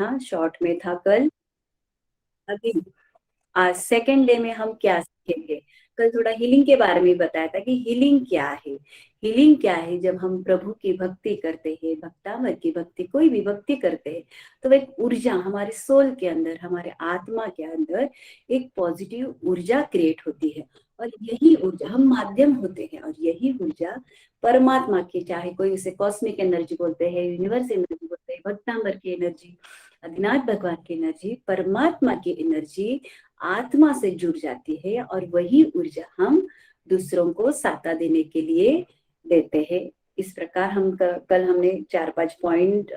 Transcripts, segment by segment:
Short में था कल। अभी आज सेकेंड डे में हम क्या सीखेंगे। कल थोड़ा हीलिंग के बारे में बताया था कि हीलिंग क्या है। हीलिंग क्या है, जब हम प्रभु की भक्ति करते हैं, भक्तामर की भक्ति, कोई भी भक्ति करते हैं, तो एक ऊर्जा हमारे सोल के अंदर, हमारे आत्मा के अंदर एक पॉजिटिव ऊर्जा क्रिएट होती है। और यही ऊर्जा, हम माध्यम होते हैं, और यही ऊर्जा परमात्मा की, चाहे कोई उसे कॉस्मिक एनर्जी बोलते हैं, यूनिवर्स एनर्जी बोलते हैं, भक्तामर की एनर्जी, आदिनाथ भगवान की एनर्जी, परमात्मा की एनर्जी आत्मा से जुड़ जाती है, और वही ऊर्जा हम दूसरों को साथा देने के लिए देते हैं। इस प्रकार हम कल हमने 4-5 पॉइंट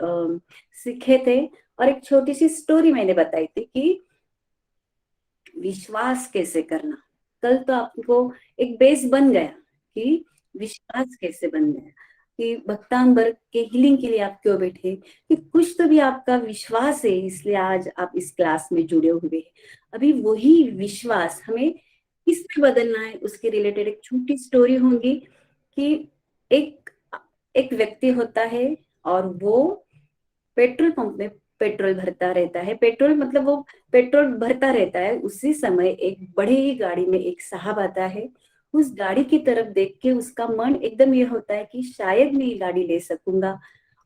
सीखे थे, और एक छोटी सी स्टोरी मैंने बताई थी कि विश्वास कैसे करना। कल तो आपको एक बेस बन गया कि विश्वास कैसे बन गया, कि भक्तांबर के हीलिंग के लिए आप क्यों बैठे, कि कुछ तो भी आपका विश्वास है, इसलिए आज आप इस क्लास में जुड़े हुए हैं। अभी वही विश्वास हमें किसमें बदलना है, उसके रिलेटेड एक छोटी स्टोरी होंगी। कि एक एक व्यक्ति होता है, और वो पेट्रोल पंप में पेट्रोल भरता रहता है। पेट्रोल मतलब वो पेट्रोल भरता रहता है, उसी समय एक बड़ी ही गाड़ी में एक साहब आता है। उस गाड़ी की तरफ देख के उसका मन एकदम ये होता है कि शायद मैं ये गाड़ी ले सकूंगा।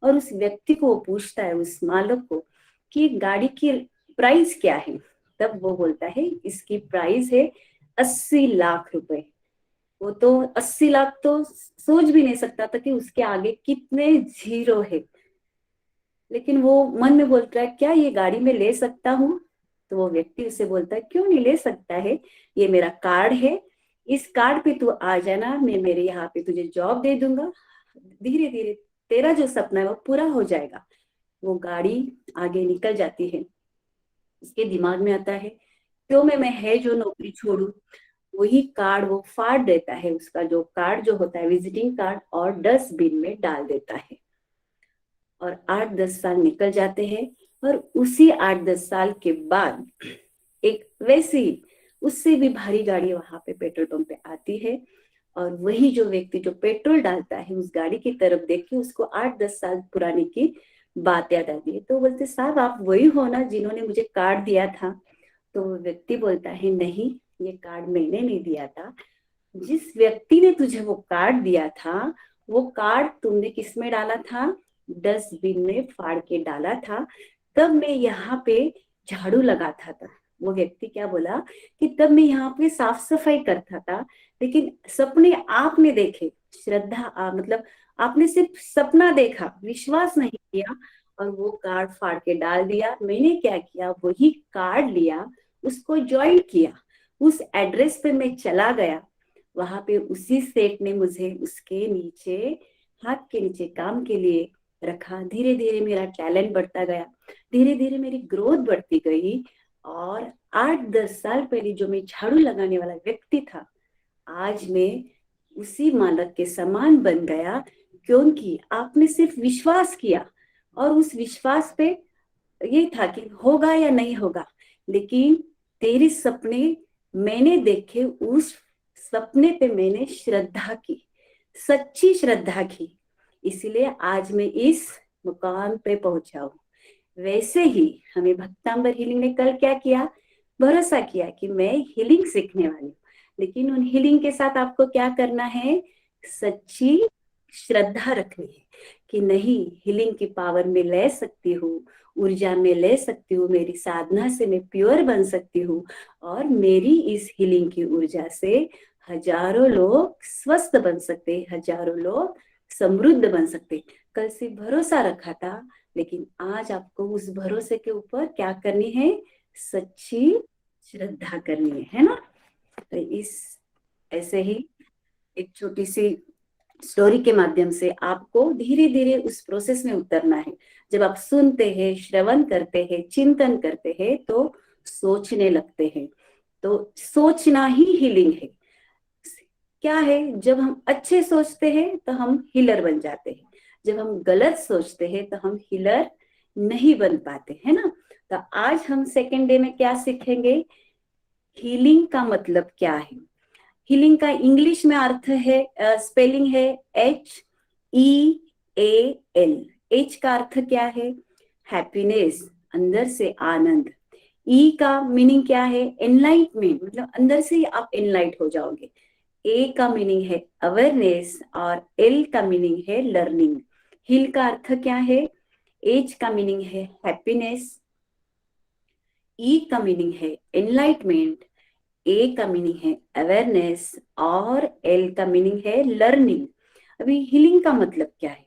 और उस व्यक्ति को वो पूछता है, उस मालिक को, कि गाड़ी की प्राइस क्या है। तब वो बोलता है, इसकी प्राइस है 80 लाख रुपए। वो तो 80 लाख तो सोच भी नहीं सकता था कि उसके आगे कितने जीरो है। लेकिन वो मन में बोलता है, क्या ये गाड़ी में ले सकता हूँ। तो वो व्यक्ति उसे बोलता है, क्यों नहीं ले सकता है, ये मेरा कार्ड है, इस कार्ड पे तू आ जाना, मैं मेरे यहाँ पे तुझे जॉब दे दूंगा, धीरे धीरे तेरा जो सपना है वो पूरा हो जाएगा। वो गाड़ी आगे निकल जाती है। उसके दिमाग में आता है, क्यों मैं है जो नौकरी छोड़ू। वही कार्ड वो फाड़ देता है, उसका जो कार्ड जो होता है विजिटिंग कार्ड, और डस्टबिन में डाल देता है। और 8-10 साल निकल जाते हैं, और उसी 8-10 साल के बाद एक वैसी उससे भी भारी गाड़ी वहां पे पेट्रोल पंप पे आती है। और वही जो व्यक्ति जो पेट्रोल डालता है, उस गाड़ी की तरफ देख के उसको 8-10 साल पुराने की बात याद आती है। तो बोलते, साहब आप वही हो ना जिन्होंने मुझे कार्ड दिया था। तो वो व्यक्ति बोलता है, नहीं, ये कार्ड मैंने नहीं दिया था। जिस व्यक्ति ने तुझे वो कार्ड दिया था, वो कार्ड तुमने किस में डाला था, डस्टबिन में फाड़ के डाला था। तब मैं यहाँ पे झाड़ू लगाता था। वो व्यक्ति क्या बोला, कि तब मैं यहाँ पे साफ सफाई करता था, लेकिन सपने आपने देखे, श्रद्धा मतलब आपने सिर्फ सपना देखा, विश्वास नहीं किया, और वो कार्ड फाड़ के डाल दिया। मैंने क्या किया, वही कार्ड लिया, उसको ज्वाइन किया, उस एड्रेस पे मैं चला गया। वहां पे उसी सेठ ने मुझे उसके नीचे, हाथ के नीचे काम के लिए रखा। धीरे धीरे मेरा टैलेंट बढ़ता गया, धीरे धीरे मेरी ग्रोथ बढ़ती गई। और 8-10 साल पहले जो मैं झाड़ू लगाने वाला व्यक्ति था, आज मैं उसी मालक के समान बन गया, क्योंकि आपने सिर्फ विश्वास किया। और उस विश्वास पे ये था कि होगा या नहीं होगा, लेकिन तेरे सपने मैंने देखे, उस सपने पे मैंने श्रद्धा की, सच्ची श्रद्धा की, इसलिए आज मैं इस मुकाम पे पहुंचा हूं। वैसे ही हमें भक्तांबर हीलिंग ने कल क्या किया, भरोसा किया कि मैं हीलिंग सीखने वाली हूँ। लेकिन उन हीलिंग के साथ आपको क्या करना है, सच्ची श्रद्धा रखनी है कि नहीं, हीलिंग की पावर में ले सकती हूँ, ऊर्जा में ले सकती हूँ, मेरी साधना से मैं प्योर बन सकती हूँ। और मेरी इस हीलिंग की ऊर्जा से हजारों लोग स्वस्थ बन सकते, हजारों लोग समृद्ध बन सकते। कल से भरोसा रखा था, लेकिन आज आपको उस भरोसे के ऊपर क्या करनी है, सच्ची श्रद्धा करनी है ना। तो इस ऐसे ही एक छोटी सी स्टोरी के माध्यम से आपको धीरे धीरे उस प्रोसेस में उतरना है। जब आप सुनते हैं, श्रवण करते हैं, चिंतन करते हैं, तो सोचने लगते हैं। तो सोचना ही हीलिंग है। क्या है, जब हम अच्छे सोचते हैं तो हम हीलर बन जाते हैं, जब हम गलत सोचते हैं तो हम हीलर नहीं बन पाते, है ना। तो आज हम सेकेंड डे में क्या सीखेंगे, हीलिंग का मतलब क्या है। हीलिंग का इंग्लिश में अर्थ है, स्पेलिंग है HEAL। एच का अर्थ क्या है, हैप्पीनेस। अंदर से आनंद। ई का मीनिंग क्या है? एनलाइटमेंट, मतलब अंदर से ही आप एनलाइट हो जाओगे। ए का मीनिंग है अवेयरनेस और एल का मीनिंग है लर्निंग। हिल का अर्थ क्या है? एच का मीनिंग है हैप्पीनेस, ई का मीनिंग है एनलाइटमेंट, ए का मीनिंग है अवेयरनेस और एल का मीनिंग है लर्निंग। अभी हीलिंग का मतलब क्या है?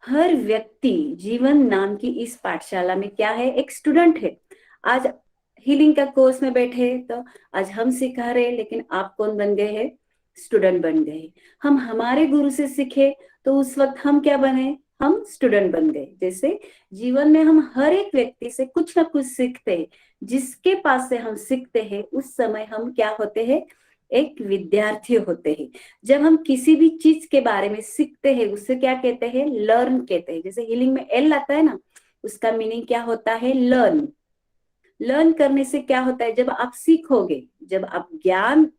हर व्यक्ति जीवन नाम की इस पाठशाला में क्या है? एक स्टूडेंट है। आज हीलिंग का कोर्स में बैठे तो आज हम सिखा रहे, लेकिन आप कौन बन गए हैं? स्टूडेंट बन गए। हम हमारे गुरु से सीखे तो उस वक्त हम क्या बने? हम स्टूडेंट बन गए। जैसे जीवन में हम हर एक व्यक्ति से कुछ ना कुछ सीखते हैं। जिसके पास से हम सीखते हैं उस समय हम क्या होते हैं? एक विद्यार्थी होते हैं। जब हम किसी भी चीज के बारे में सीखते हैं उससे क्या कहते हैं? लर्न कहते हैं। जैसे हीलिंग में एल आता है ना, उसका मीनिंग क्या होता है? लर्न। लर्न करने से क्या होता है? जब आप सीखोगे, जब आप ज्ञान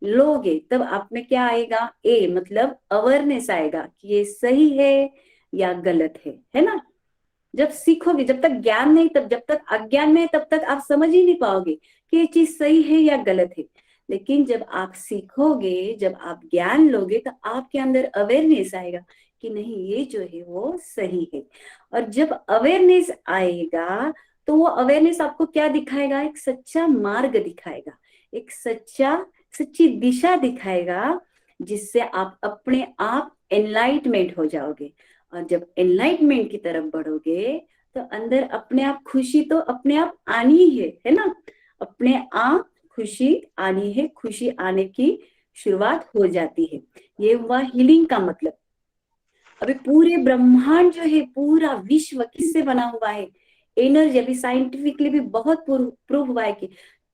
लोगे, तब आप में क्या आएगा? ए मतलब अवेयरनेस आएगा कि ये सही है या गलत है ना। जब सीखोगे, जब तक ज्ञान नहीं, तब जब तक अज्ञान में है, तब तक आप समझ ही नहीं पाओगे कि ये चीज सही है या गलत है। लेकिन जब आप सीखोगे, जब आप ज्ञान लोगे, तो आपके अंदर अवेयरनेस आएगा कि नहीं, ये जो है वो सही है। और जब अवेयरनेस आएगा तो वो अवेयरनेस आपको क्या दिखाएगा? एक सच्चा मार्ग दिखाएगा, एक सच्ची दिशा दिखाएगा, जिससे आप अपने आप एनलाइटमेंट हो जाओगे। और जब एनलाइटमेंट की तरफ बढ़ोगे तो अंदर अपने आप खुशी तो अपने आप आनी ही है ना। अपने आप खुशी आनी है, खुशी आने की शुरुआत हो जाती है। ये हुआ हीलिंग का मतलब। अभी पूरे ब्रह्मांड जो है, पूरा विश्व किससे बना हुआ है? एनर्जी। अभी साइंटिफिकली भी बहुत प्रूव हुआ है कि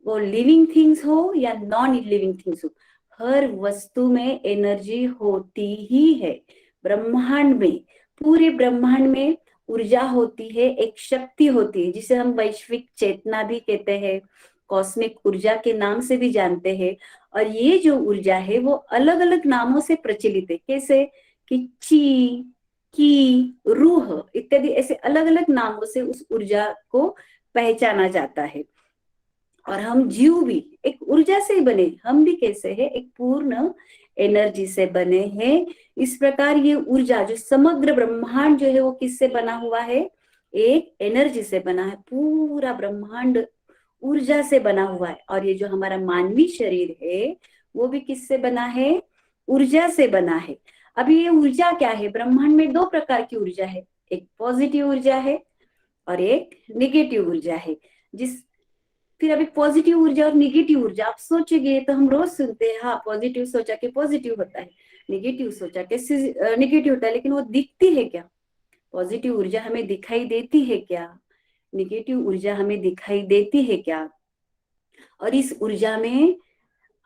वो लिविंग थिंग्स हो या नॉन लिविंग थिंग्स हो, हर वस्तु में एनर्जी होती ही है। ब्रह्मांड में, पूरे ब्रह्मांड में ऊर्जा होती है, एक शक्ति होती है जिसे हम वैश्विक चेतना भी कहते हैं, कॉस्मिक ऊर्जा के नाम से भी जानते हैं। और ये जो ऊर्जा है वो अलग अलग नामों से प्रचलित है। कैसे? कि ची, की, रूह इत्यादि ऐसे अलग अलग नामों से उस ऊर्जा को पहचाना जाता है। और हम जीव भी एक ऊर्जा से ही बने। हम भी कैसे हैं? एक पूर्ण एनर्जी से बने हैं। इस प्रकार ये ऊर्जा जो समग्र ब्रह्मांड जो है वो किससे बना हुआ है? एक एनर्जी से बना है। पूरा ब्रह्मांड ऊर्जा से बना हुआ है। और ये जो हमारा मानवीय शरीर है वो भी किससे बना है? ऊर्जा से बना है। अभी ये ऊर्जा क्या है? ब्रह्मांड में दो प्रकार की ऊर्जा है, एक पॉजिटिव ऊर्जा है और एक निगेटिव ऊर्जा है। जिस फिर अभी पॉजिटिव ऊर्जा और निगेटिव ऊर्जा आप सोचेंगे तो हम रोज सुनते हैं, हाँ पॉजिटिव सोचा के पॉजिटिव होता है, निगेटिव सोचा के निगेटिव होता है। लेकिन वो दिखती है क्या? पॉजिटिव ऊर्जा हमें दिखाई देती है क्या? निगेटिव ऊर्जा हमें दिखाई देती है क्या? और इस ऊर्जा में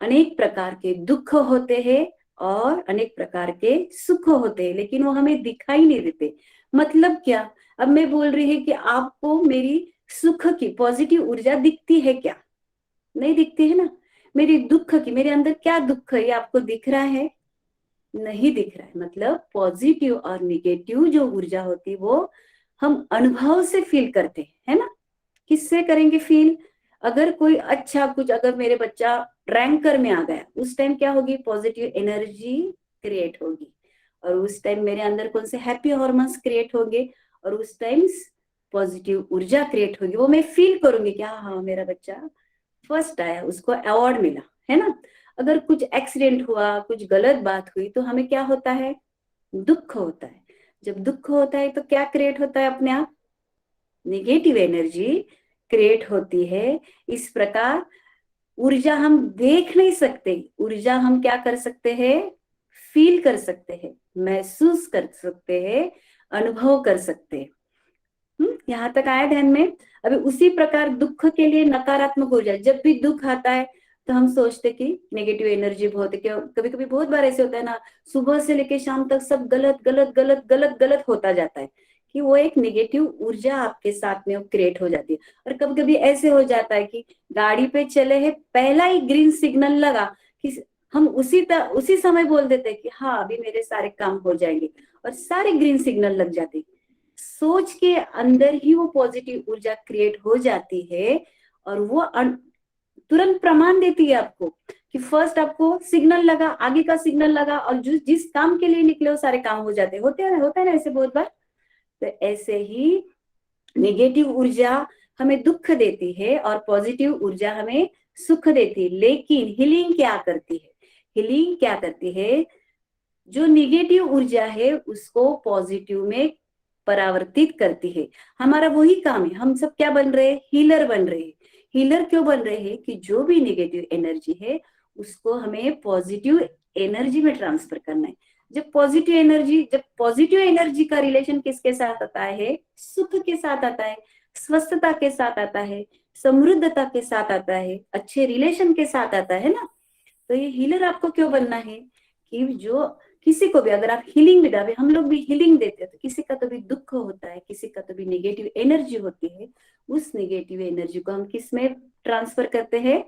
अनेक प्रकार के दुख होते हैं और अनेक प्रकार के सुख होते हैं, लेकिन वो हमें दिखाई नहीं देते। मतलब क्या? अब मैं बोल रही है कि आपको मेरी सुख की पॉजिटिव ऊर्जा दिखती है क्या? नहीं दिखती है ना। मेरी दुख की, मेरे अंदर क्या दुख है ये आपको दिख रहा है? नहीं दिख रहा है। मतलब पॉजिटिव और निगेटिव जो ऊर्जा होती है वो हम अनुभव से फील करते हैं, है ना। किससे करेंगे फील? अगर कोई अच्छा कुछ, अगर मेरे बच्चा रैंकर में आ गया, उस टाइम क्या होगी? पॉजिटिव एनर्जी क्रिएट होगी। और उस टाइम मेरे अंदर कौन से हैप्पी हॉर्मोन्स क्रिएट होंगे, और उस टाइम पॉजिटिव ऊर्जा क्रिएट होगी। वो मैं फील करूंगी कि हाँ हाँ मेरा बच्चा फर्स्ट आया, उसको अवार्ड मिला, है ना। अगर कुछ एक्सीडेंट हुआ, कुछ गलत बात हुई, तो हमें क्या होता है? दुख होता है। जब दुख होता है तो क्या क्रिएट होता है? अपने आप नेगेटिव एनर्जी क्रिएट होती है। इस प्रकार ऊर्जा हम देख नहीं सकते, ऊर्जा हम क्या कर सकते हैं? फील कर सकते हैं, महसूस कर सकते हैं, अनुभव कर सकते हैं। यहाँ तक आया ध्यान में? अभी उसी प्रकार दुख के लिए नकारात्मक ऊर्जा, जब भी दुख आता है तो हम सोचते कि नेगेटिव एनर्जी बहुत है। कभी कभी बहुत बार ऐसे होता है ना, सुबह से लेके शाम तक सब गलत गलत गलत गलत गलत होता जाता है, कि वो एक नेगेटिव ऊर्जा आपके साथ में क्रिएट हो जाती है। और कभी कभी ऐसे हो जाता है कि गाड़ी पे चले हैं, पहला ही ग्रीन सिग्नल लगा कि हम उसी समय बोल देते हैं कि हाँ अभी मेरे सारे काम हो जाएंगे, और सारे ग्रीन सिग्नल लग जाते हैं। सोच के अंदर ही वो पॉजिटिव ऊर्जा क्रिएट हो जाती है और वो तुरंत प्रमाण देती है आपको कि फर्स्ट आपको सिग्नल लगा, आगे का सिग्नल लगा और जो जिस काम के लिए निकले वो सारे काम हो जाते होता है ना ऐसे बहुत बार। तो ऐसे ही नेगेटिव ऊर्जा हमें दुख देती है और पॉजिटिव ऊर्जा हमें सुख देती है। लेकिन हीलिंग क्या करती है? हीलिंग क्या करती है? जो निगेटिव ऊर्जा है उसको पॉजिटिव में परावर्तित करती है। हमारा वही काम है, हम सब क्या बन रहे हैं? हीलर बन रहे हैं। हीलर क्यों बन रहे हैं? कि जो भी नेगेटिव एनर्जी है उसको हमें पॉजिटिव एनर्जी में ट्रांसफर करना है। जब पॉजिटिव एनर्जी का रिलेशन किसके साथ आता है? सुख के साथ आता है, स्वस्थता के साथ आता है, समृद्धता के साथ आता है, अच्छे रिलेशन के साथ आता है ना। तो ये हीलर आपको क्यों बनना है? कि जो किसी को भी अगर आप हीलिंग में डाले, हम लोग भी हीलिंग देते हैं, तो किसी का तो भी दुख होता है, किसी का तो भी नेगेटिव एनर्जी होती है, उस नेगेटिव एनर्जी को हम किस में ट्रांसफर करते हैं?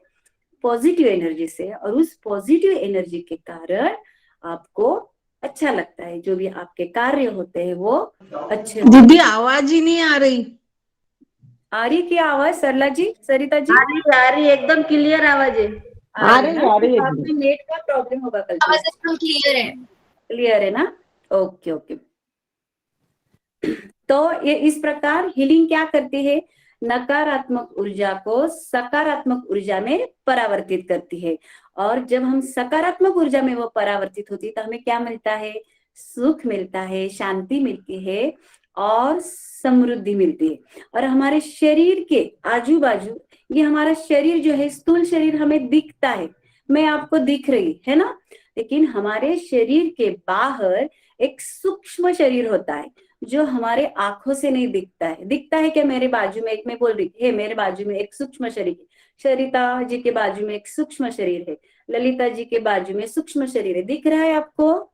पॉजिटिव एनर्जी से। और उस पॉजिटिव एनर्जी के कारण आपको अच्छा लगता है, जो भी आपके कार्य होते हैं वो अच्छे होते दीदी हैं। आवाज ही नहीं आ रही। आ रही क्या आवाज सरला जी, सरिता जी? आ रही एकदम क्लियर आवाज है। आ रही है ना? आ रही तो है आपने नेट का प्रॉब्लम होगा कल से। आवाज एकदम क्लियर है। क्लियर है ना? Okay okay. तो ये इस प्रकार हीलिंग क्या करती है? नकारात्मक ऊर्जा को सकारात्मक ऊर्जा में परावर्तित करती है। और जब हम सकारात्मक ऊर्जा में वो परावर्तित होती है तो हमें क्या मिलता है? सुख मिलता है, शांति मिलती है और समृद्धि मिलती है। और हमारे शरीर के आजू बाजू, ये हमारा शरीर जो है, स्थूल शरीर हमें दिखता है, मैं आपको दिख रही है ना, लेकिन हमारे शरीर के बाहर एक सूक्ष्म शरीर होता है जो हमारे आंखों से नहीं दिखता है। दिखता है क्या? मेरे बाजू में एक, मैं बोल रही है मेरे बाजू में एक सूक्ष्म शरीर है, सरिता जी के बाजू में एक सूक्ष्म शरीर है, ललिता जी के बाजू में सूक्ष्म शरीर है। दिख रहा है आपको?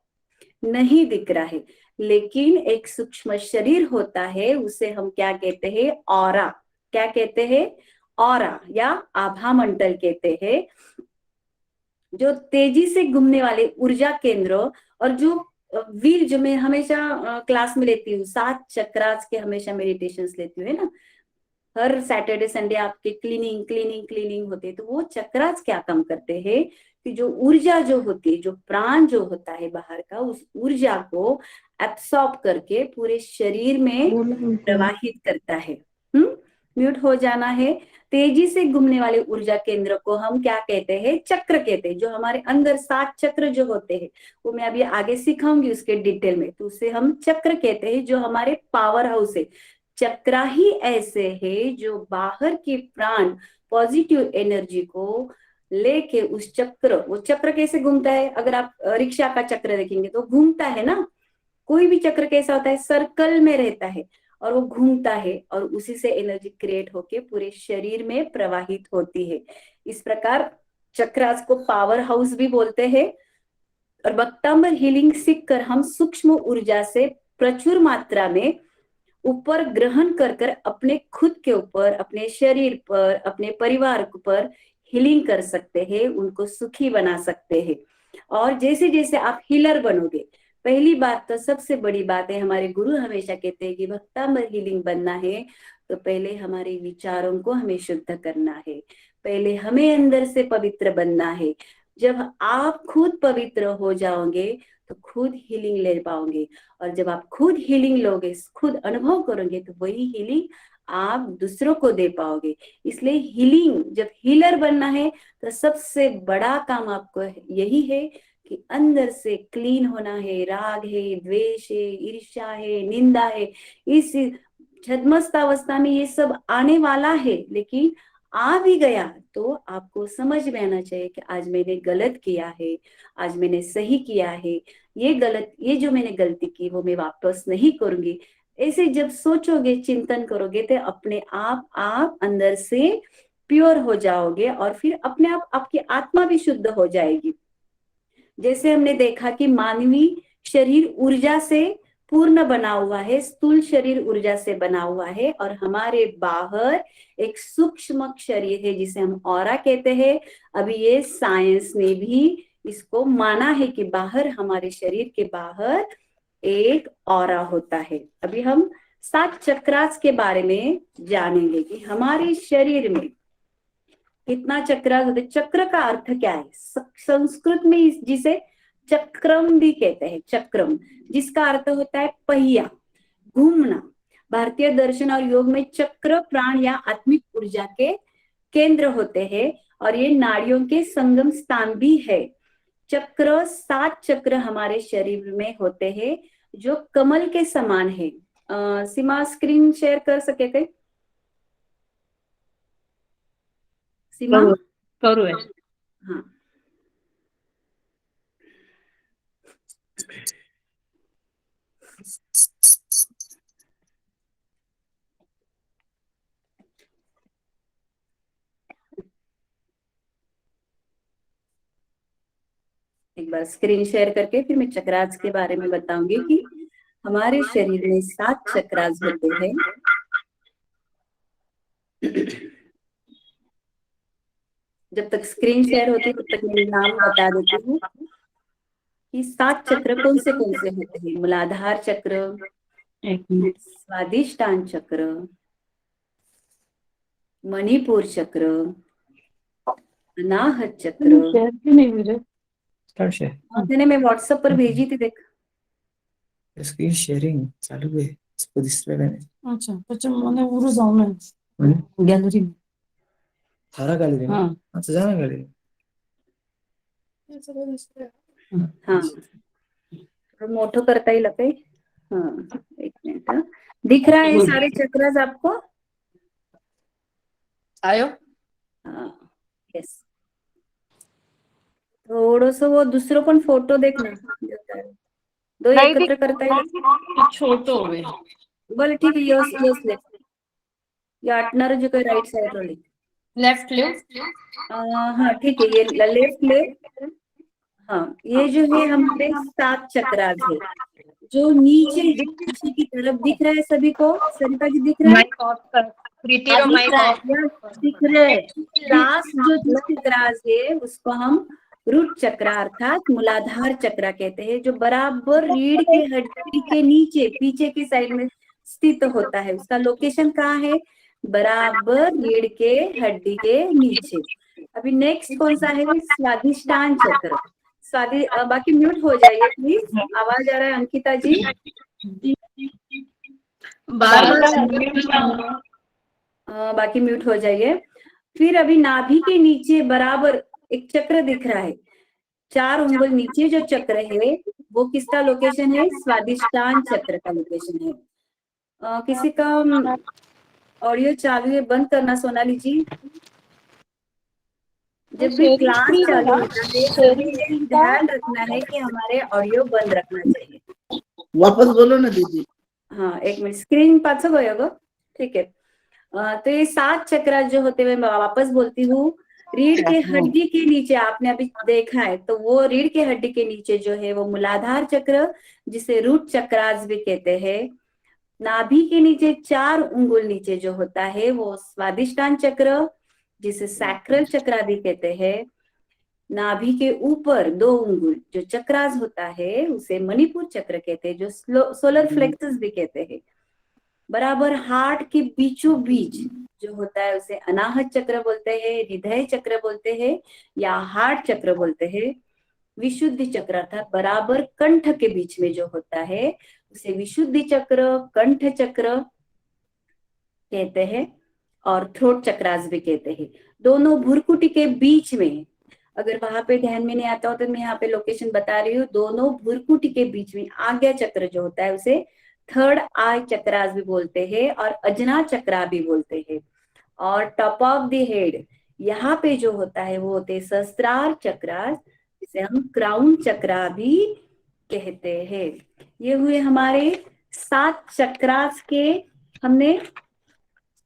नहीं दिख रहा है। लेकिन एक सूक्ष्म शरीर होता है, उसे हम क्या कहते हैं? ऑरा। क्या कहते हैं? ऑरा या आभा मंडल कहते हैं। जो तेजी से घूमने वाले ऊर्जा केंद्र और जो व्हील, जो मैं हमेशा क्लास में लेती हूँ, 7 चक्रास के हमेशा मेडिटेशंस लेती हूँ है ना, हर सैटरडे संडे आपके क्लीनिंग क्लीनिंग क्लीनिंग होते हैं। तो वो चक्रास क्या काम करते हैं कि जो ऊर्जा जो होती है, जो प्राण जो होता है बाहर का, उस ऊर्जा को एब्सॉर्ब करके पूरे शरीर में प्रवाहित करता है। म्यूट हो जाना है। तेजी से घूमने वाले ऊर्जा केंद्र को हम क्या कहते हैं? चक्र कहते हैं। जो हमारे अंदर 7 चक्र जो होते हैं, वो मैं अभी आगे सिखाऊंगी उसके डिटेल में, तो उसे हम चक्र कहते हैं, जो हमारे पावर हाउस है। चक्रा ही ऐसे है जो बाहर के प्राण पॉजिटिव एनर्जी को लेके उस चक्र, वो चक्र कैसे घूमता है? अगर आप रिक्शा का चक्र देखेंगे तो घूमता है ना। कोई भी चक्र कैसा होता है? सर्कल में रहता है और वो घूमता है और उसी से एनर्जी क्रिएट होके पूरे शरीर में प्रवाहित होती है। इस प्रकार चक्रास को पावर हाउस भी बोलते हैं। और वक्तांबर हीलिंग सीखकर हम सूक्ष्म ऊर्जा से प्रचुर मात्रा में ऊपर ग्रहण कर कर अपने खुद के ऊपर, अपने शरीर पर, अपने परिवार पर हीलिंग कर सकते हैं, उनको सुखी बना सकते हैं। और जैसे जैसे आप हीलर बनोगे, पहली बात तो सबसे बड़ी बात है, हमारे गुरु हमेशा कहते हैं कि भक्तांबर हीलिंग बनना है तो पहले हमारे विचारों को हमें शुद्ध करना है, पहले हमें अंदर से पवित्र बनना है। जब आप खुद पवित्र हो जाओगे तो खुद हीलिंग ले पाओगे। और जब आप खुद हीलिंग लोगे, खुद अनुभव करोगे, तो वही हीलिंग आप दूसरों को दे पाओगे। इसलिए हीलिंग, जब हीलर बनना है तो सबसे बड़ा काम आपको यही है कि अंदर से क्लीन होना है। राग है, द्वेष है, ईर्ष्या है, निंदा है, इस छद्मस्त अवस्था में ये सब आने वाला है, लेकिन आ भी गया तो आपको समझ में आना चाहिए कि आज मैंने गलत किया है, आज मैंने सही किया है, ये जो मैंने गलती की वो मैं वापस नहीं करूंगी। ऐसे जब सोचोगे, चिंतन करोगे, तो अपने आप अंदर से प्योर हो जाओगे और फिर अपने आप आपकी आत्मा भी शुद्ध हो जाएगी। जैसे हमने देखा कि मानवीय शरीर ऊर्जा से पूर्ण बना हुआ है, स्थूल शरीर ऊर्जा से बना हुआ है, और हमारे बाहर एक सूक्ष्म शरीर है जिसे हम ऑरा कहते हैं। अभी ये साइंस ने भी इसको माना है कि बाहर, हमारे शरीर के बाहर एक ऑरा होता है। अभी हम 7 चक्रास के बारे में जानेंगे कि हमारे शरीर में कितना चक्रास होते। चक्र का अर्थ क्या है? संस्कृत में जिसे चक्रम भी कहते हैं, चक्रम, जिसका अर्थ होता है पहिया, घूमना। भारतीय दर्शन और योग में चक्र प्राण या आत्मिक ऊर्जा के केंद्र होते हैं और ये नाड़ियों के संगम स्थान भी है। चक्र, 7 चक्र हमारे शरीर में होते हैं जो कमल के समान है। सीमा स्क्रीन शेयर कर सके कहीं? सीमा? करू है। हाँ, एक बार स्क्रीन शेयर करके फिर मैं चक्रास के बारे में बताऊंगी कि हमारे शरीर में 7 चक्रास होते हैं। जब तक स्क्रीन शेयर होती है तब तक मैं नाम बता देती हूँ कि 7 चक्र कौन से होते हैं। मूलाधार चक्र, स्वादिष्टान चक्र, मणिपुर चक्र, अनाहत चक्र। मैं व्हाट्सएप पर भेजी थी, देख। स्क्रीन शेअरिंग चालू आहे, इसको दिसलं का नाही? अच्छा, त्याच्यामध्ये उरू जाऊ नये गॅलरी थारा गॅलरी हाँ अच्छा जा ना गॅलरी. हाँ, थोडं मोठं करता येईल काही? हाँ, एक मिनट. हाँ. दिख रहा है सारे चक्रास आपको? आयो हाँ, यस. थोडस वो दूसरों पण फोटो देखना, दो एकत्र करता येईल? छोटो होवे बरं ठीक आहे. यस यस लेफ्ट या आटणार जे काही राईट साइड रोली. लेफ्ट लेफ्ट हाँ ठीक है, ये लेफ्ट लेफ्ट. हाँ, ये जो है हमारे 7 चक्रास है जो नीचे नीचे की तरफ दिख रहा है सभी को. सरिता जी दिख रहा है? माइक ऑफ कर, प्रीति रो माइक ऑफ. दिख रहे. लास्ट जो चक्रास है उसको हम रूट चक्र अर्थात मूलाधार चक्र कहते हैं, जो बराबर रीढ़ के हड्डी के नीचे पीछे की साइड में स्थित होता है. उसका लोकेशन कहाँ है? बराबर रीढ़ के हड्डी के नीचे. अभी नेक्स्ट कौन सा है? स्वादिष्टान चक्र. बाकी म्यूट हो जाइए प्लीज, आवाज आ रहा है अंकिता जी? बाकी म्यूट हो जाइए. फिर अभी नाभि के नीचे बराबर एक चक्र दिख रहा है, 4 उंगल नीचे जो चक्र है वो किसका लोकेशन है? स्वादिष्टान चक्र का लोकेशन है. किसी का ऑडियो चालू है, बंद करना सोनाली जी. जब भी क्लास चालू होता है सभी ध्यान रखना है कि हमारे ऑडियो बंद रखना चाहिए. वापस बोलो ना दीदी. हाँ, एक मिनट. स्क्रीन पाच गयो ग. ठीक है. तो ये 7 चक्र जो होते हुए मैं वापस बोलती हूँ. रीढ़ के हड्डी के नीचे आपने अभी देखा है तो वो रीढ़ के हड्डी के नीचे जो है वो मूलाधार चक्र, जिसे रूट चक्रास भी कहते हैं. नाभि के नीचे 4 उंगल नीचे जो होता है वो स्वादिष्टान चक्र, जिसे सैक्रल चक्र भी कहते हैं. नाभि के ऊपर 2 उंगल जो चक्रास होता है उसे मणिपुर चक्र कहते हैं, जो सोलर फ्लेक्सस भी कहते हैं. बराबर हार्ट के बीचों बीच जो होता है उसे अनाहत चक्र बोलते हैं, हृदय चक्र बोलते हैं या हार्ट चक्र बोलते हैं. विशुद्धि चक्र अर्थात बराबर कंठ के बीच में जो होता है उसे विशुद्धि चक्र, कंठ चक्र कहते हैं और थ्रोट चक्रास भी कहते हैं. दोनों भुरकुटी के बीच में, अगर वहां पे ध्यान में नहीं आता हो तो मैं यहाँ पे लोकेशन बता रही हूँ. दोनों भुरकुटी के बीच में आज्ञा चक्र जो होता है उसे थर्ड आई चक्रास भी बोलते हैं और अजना चक्रा भी बोलते हैं. और टॉप ऑफ द हेड यहाँ पे जो होता है वो होते सहस्त्रार चक्रास, जिसे हम क्राउन चक्रा भी कहते हैं. ये हुए हमारे 7 चक्रास के, हमने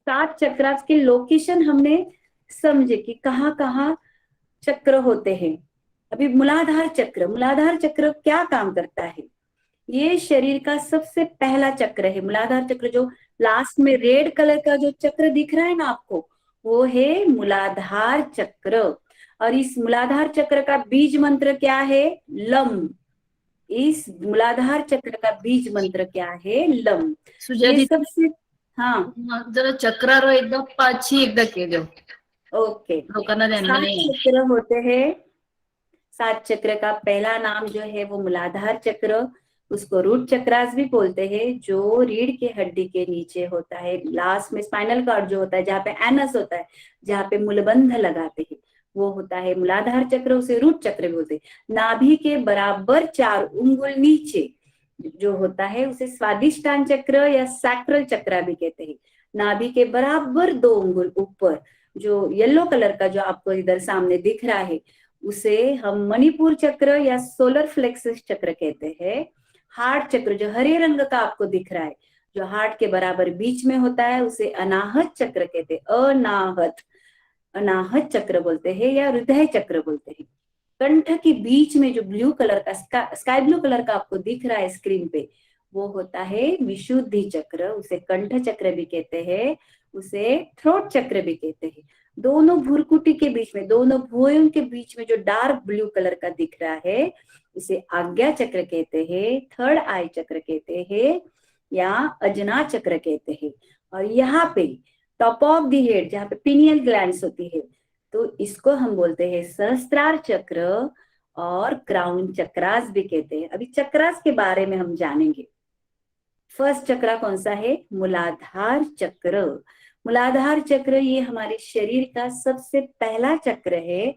7 चक्रास के लोकेशन हमने समझे कि कहाँ कहाँ चक्र होते हैं. अभी मूलाधार चक्र क्या काम करता है? ये शरीर का सबसे पहला चक्र है. मूलाधार चक्र जो लास्ट में रेड कलर का जो चक्र दिख रहा है ना आपको, वो है मूलाधार चक्र. और इस मूलाधार चक्र का बीज मंत्र क्या है? लम. इस मूलाधार चक्र का बीज मंत्र क्या है? लम। ये सुजाता सबसे, हाँ जरा चक्रार एकदम पाची एकदा केलं ओके। लोकांना ध्यान 7 नाही चक्र होते हैं। 7 चक्र का पहला नाम जो है वो मूलाधार चक्र, उसको रूट चक्रास भी बोलते हैं, जो रीढ़ के हड्डी के नीचे होता है, लास्ट में स्पाइनल कॉर्ड जो होता है, जहाँ पे एनस होता है, जहाँ पे मूलबंध लगाते हैं, वो होता है मूलाधार चक्र, उसे रूट चक्र बोलते हैं। नाभि के बराबर 4 उंगल नीचे जो होता है उसे स्वादिष्टान चक्र या सैक्रल चक्र भी कहते हैं। नाभि के बराबर 2 उंगल ऊपर जो येलो कलर का जो आपको इधर सामने दिख रहा है, उसे हम मणिपुर चक्र या सोलर फ्लेक्सस चक्र कहते हैं। हार्ट चक्र जो हरे रंग का आपको दिख रहा है, जो हार्ट के बराबर बीच में होता है, उसे अनाहत चक्र कहते हैं। अनाहत चक्र बोलते हैं या हृदय चक्र बोलते हैं। कंठ के बीच में जो ब्लू कलर का स्काई ब्लू कलर का आपको दिख रहा है स्क्रीन पे, वो होता है विशुद्धि चक्र, उसे कंठ चक्र भी कहते हैं, उसे थ्रोट चक्र भी कहते हैं। दोनों भुरकुटी के बीच में, दोनों भुवयों के बीच में जो डार्क ब्लू कलर का दिख रहा है, उसे आज्ञा चक्र कहते हैं, थर्ड आई चक्र कहते हैं या अजना चक्र कहते हैं। और यहाँ पे टॉप ऑफ द हेड जहाँ पे पिनियल ग्लैंड्स होती है, तो इसको हम बोलते हैं सहस्त्रार चक्र और क्राउन चक्रास भी कहते हैं। अभी चक्रास के बारे में हम जानेंगे। फर्स्ट चक्र कौन सा है? मूलाधार चक्र। मूलाधार चक्र ये हमारे शरीर का सबसे पहला चक्र है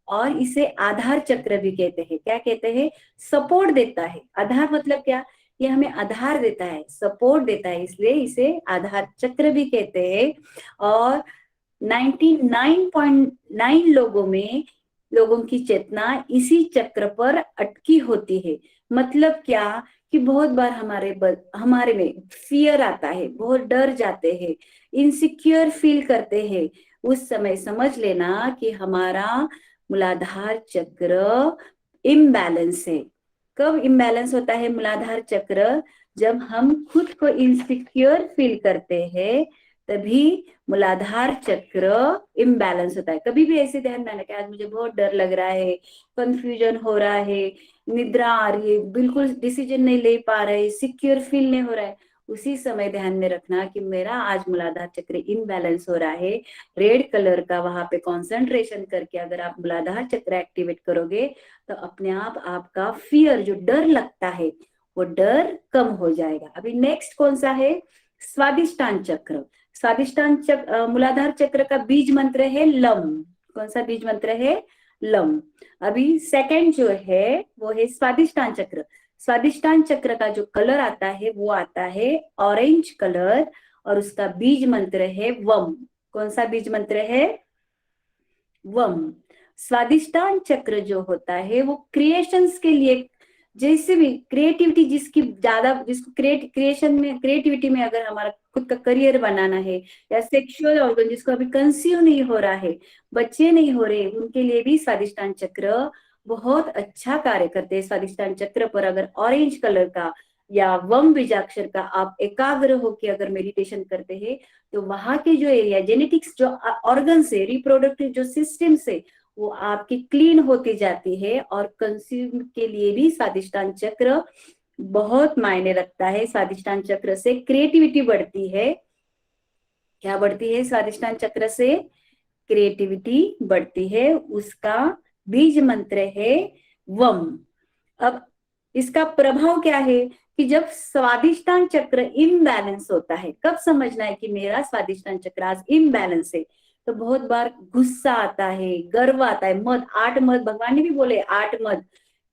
और इसे आधार चक्र भी कहते हैं। क्या कहते हैं? सपोर्ट देता है। आधार मतलब क्या? ये हमें आधार देता है, सपोर्ट देता है, इसलिए इसे आधार चक्र भी कहते हैं। और 99.9 लोगों की चेतना इसी चक्र पर अटकी होती है। मतलब क्या कि बहुत बार हमारे में फियर आता है, बहुत डर जाते हैं, इनसिक्योर फील करते हैं। उस समय समझ लेना कि हमारा मूलाधार चक्र इम्बैलेंस है। कब इम्बैलेंस होता है मूलाधार चक्र? जब हम खुद को इनसिक्योर फील करते हैं, तभी मूलाधार चक्र इम्बैलेंस होता है। कभी भी ऐसे ध्यान में कि आज मुझे बहुत डर लग रहा है, कंफ्यूजन हो रहा है, निद्रा आ रही है, बिल्कुल डिसीजन नहीं ले पा रहे, सिक्योर फील नहीं हो रहा है, उसी समय ध्यान में रखना कि मेरा आज मूलाधार चक्र इम्बैलेंस हो रहा है। रेड कलर का वहां पे कंसंट्रेशन करके अगर आप मूलाधार चक्र एक्टिवेट करोगे, तो अपने आप आपका फियर, जो डर लगता है, वो डर कम हो जाएगा। अभी नेक्स्ट कौन सा है? स्वादिष्टान चक्र। स्वादिष्टान चक्र, मूलाधार चक्र का बीज मंत्र है लम। कौन सा बीज मंत्र है? लम। अभी सेकंड जो है वो है स्वादिष्टान चक्र। स्वादिष्टान चक्र का जो कलर आता है वो आता है ऑरेंज कलर और उसका बीज मंत्र है वम। कौन सा बीज मंत्र है? वम। स्वादिष्टान चक्र जो होता है वो क्रिएशंस के लिए, जैसे भी क्रिएटिविटी जिसको क्रिएशन में, क्रिएटिविटी में अगर हमारा खुद का करियर बनाना है, या सेक्सुअल ऑर्गन जिसको अभी कंसीव नहीं हो रहा है, बच्चे नहीं हो रहे, उनके लिए भी स्वादिष्टान चक्र बहुत अच्छा कार्य करते हैं। स्वादिष्टान चक्र पर अगर ऑरेंज कलर का या वम बीजाक्षर का आप एकाग्र होकर अगर मेडिटेशन करते हैं, तो वहां के जो एरिया, जेनेटिक्स जो ऑर्गन से, रिप्रोडक्टिव जो सिस्टम से, वो आपकी क्लीन होती जाती है। और कंज्यूम के लिए भी स्वादिष्टान चक्र बहुत मायने रखता है। स्वादिष्टान चक्र से क्रिएटिविटी बढ़ती है। क्या बढ़ती है? स्वादिष्टान चक्र से क्रिएटिविटी बढ़ती है। उसका बीज मंत्र है वम। अब इसका प्रभाव क्या है कि जब स्वादिष्टान चक्र इम्बैलेंस होता है, कब समझना है कि मेरा स्वादिष्टान चक्र आज इम्बैलेंस है? तो बहुत बार गुस्सा आता है, गर्व आता है, मद, 8 मद, भगवान ने भी बोले 8 मद।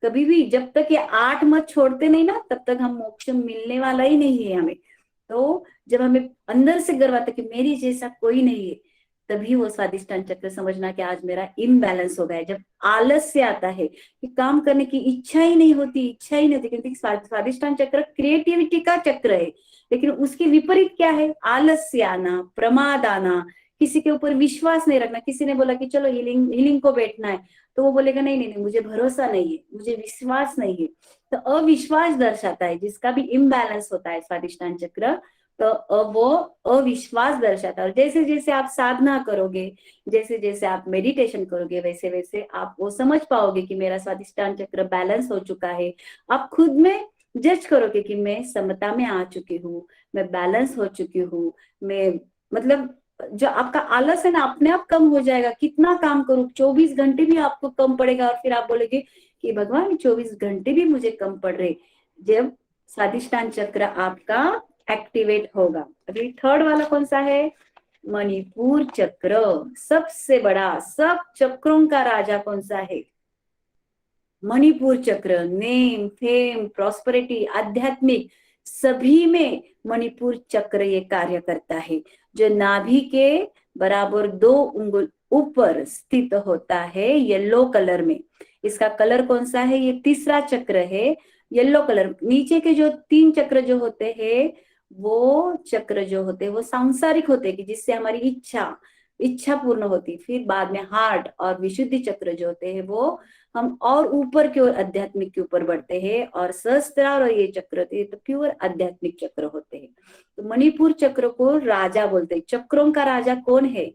कभी भी जब तक ये 8 मद छोड़ते नहीं ना, तब तक हम मोक्ष मिलने वाला ही नहीं है हमें। तो जब हमें अंदर से गर्व आता है कि मेरी जैसा कोई नहीं है, तभी वो स्वादिष्टान चक्र समझना कि आज मेरा इम्बैलेंस हो गया है। जब आलस्य आता है कि काम करने की इच्छा ही नहीं होती, क्योंकि स्वादिष्टान चक्र क्रिएटिविटी का चक्र है, लेकिन उसके विपरीत क्या है? आलस्य आना, प्रमाद आना, किसी के ऊपर विश्वास नहीं रखना। किसी ने बोला कि चलो हीलिंग को बैठना है, तो वो बोलेगा नहीं नहीं नहीं, मुझे भरोसा नहीं है, मुझे विश्वास नहीं है। तो अविश्वास दर्शाता है, जिसका भी इम्बैलेंस होता है स्वादिष्टान चक्र, तो वो अविश्वास दर्शाता है। और जैसे जैसे आप साधना करोगे, जैसे जैसे आप मेडिटेशन करोगे, वैसे वैसे आप वो समझ पाओगे कि मेरा स्वादिष्टान चक्र बैलेंस हो चुका है। आप खुद में जज करोगे कि मैं समता में आ चुकी हूँ, मैं बैलेंस हो चुकी हूँ, मैं मतलब जो आपका आलस है ना अपने आप कम हो जाएगा। कितना काम करूं, 24 घंटे भी आपको कम पड़ेगा और फिर आप बोलेगे कि भगवान 24 घंटे भी मुझे कम पड़ रहे, जब स्वादिष्टान चक्र आपका एक्टिवेट होगा। अभी थर्ड वाला कौन सा है? मणिपुर चक्र। सबसे बड़ा, सब चक्रों का राजा कौन सा है? मणिपुर चक्र। नेम, फेम, प्रॉस्पेरिटी, आध्यात्मिक, सभी में मणिपुर चक्र ये कार्य करता है। जो नाभि के बराबर 2 उंगल ऊपर स्थित होता है येलो कलर में। इसका कलर कौन सा है? ये तीसरा चक्र है, येलो कलर। नीचे के जो 3 चक्र जो होते हैं, वो चक्र जो होते हैं वो सांसारिक होते हैं कि जिससे हमारी इच्छा पूर्ण होती। फिर बाद में हार्ट और विशुद्धि चक्र जो होते हैं वो हम और ऊपर की ओर आध्यात्मिक के ऊपर बढ़ते हैं। और सहस्त्रार और ये चक्र होते हैं तो प्योर आध्यात्मिक चक्र होते हैं। तो मणिपुर चक्र को राजा बोलते हैं। चक्रों का राजा कौन है?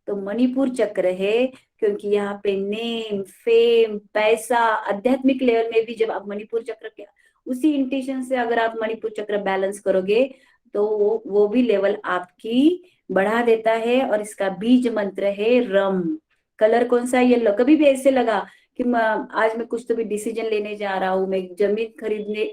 तो मणिपुर चक्र है, क्योंकि यहाँ पे नेम, फेम, पैसा, आध्यात्मिक लेवल में भी जब आप मणिपुर चक्र के उसी इंटेंशन से अगर आप मणिपुर चक्र बैलेंस करोगे तो वो भी लेवल आपकी बढ़ा देता है। और इसका बीज मंत्र है रम। कलर कौन सा? येलो। कभी भी ऐसे लगा कि आज मैं कुछ तो भी डिसीजन लेने जा रहा हूँ, मैं जमीन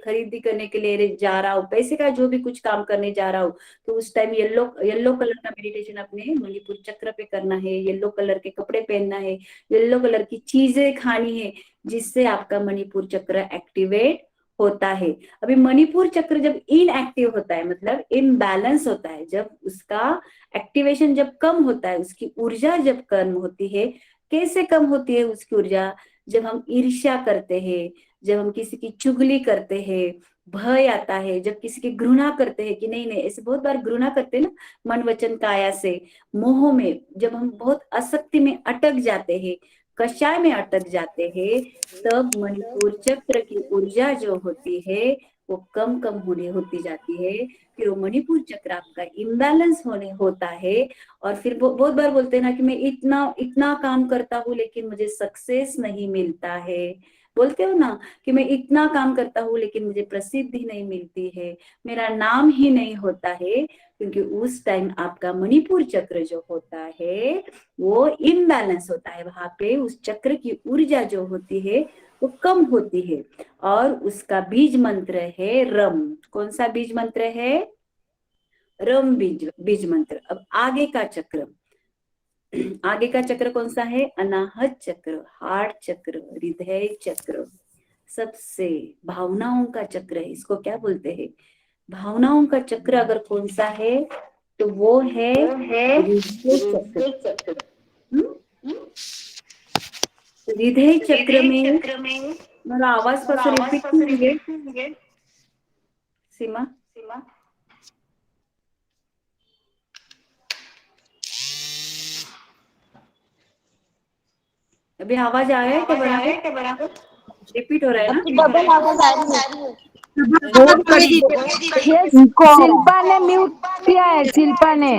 खरीदी करने के लिए जा रहा हूँ, पैसे का जो भी कुछ काम करने जा रहा हूँ, तो उस टाइम येलो कलर का मेडिटेशन अपने मणिपुर चक्र पे करना है। येलो कलर के कपड़े पहनना है, येलो कलर की चीजें खानी है, जिससे आपका मणिपुर चक्र एक्टिवेट होता है। अभी मणिपुर चक्र जब इनएक्टिव होता है, मतलब इम्बैलेंस होता है, जब उसका एक्टिवेशन जब कम होता है, उसकी ऊर्जा जब कम होती है। कैसे कम होती है उसकी ऊर्जा? जब हम ईर्ष्या करते हैं, जब हम किसी की चुगली करते हैं, भय आता है, जब किसी की घृणा करते हैं कि नहीं नहीं, ऐसे बहुत बार घृणा करते हैं ना, मन वचन काया से, मोह में, जब हम बहुत आसक्ति में अटक जाते हैं, कषाय में अटक जाते हैं, तब मणिपुर चक्र की ऊर्जा जो होती है वो कम कम होती जाती है। फिर वो मणिपुर चक्र आपका इम्बैलेंस होता है। और फिर बहुत बार बोलते हैं ना कि मैं इतना इतना काम करता हूँ लेकिन मुझे सक्सेस नहीं मिलता है। बोलते हो ना कि मैं इतना काम करता हूँ लेकिन मुझे प्रसिद्धि नहीं मिलती है, मेरा नाम ही नहीं होता है, क्योंकि उस टाइम आपका मणिपुर चक्र जो होता है वो इम्बैलेंस होता है। वहां पे उस चक्र की ऊर्जा जो होती है वो कम होती है। और उसका बीज मंत्र है रम। कौन सा बीज मंत्र है? रम बीज मंत्र। अब आगे का चक्र, आगे का चक्र कौन सा है? अनाहत चक्र, हार्ट चक्र, हृदय चक्र, सबसे भावनाओं का चक्र है। इसको क्या बोलते हैं? भावनाओं का चक्र अगर कौन सा है तो वो है हृदय चक्र। हृदय चक्र में मेरा आवाज पर से रिपीट कीजिए सीमा। अभी आवाज आ रहा है क्या बराबर? रिपीट हो रहा है ना? डबल आवाज आ रही है। ये शिल्पा ने म्यूट किया है, शिल्पा ने।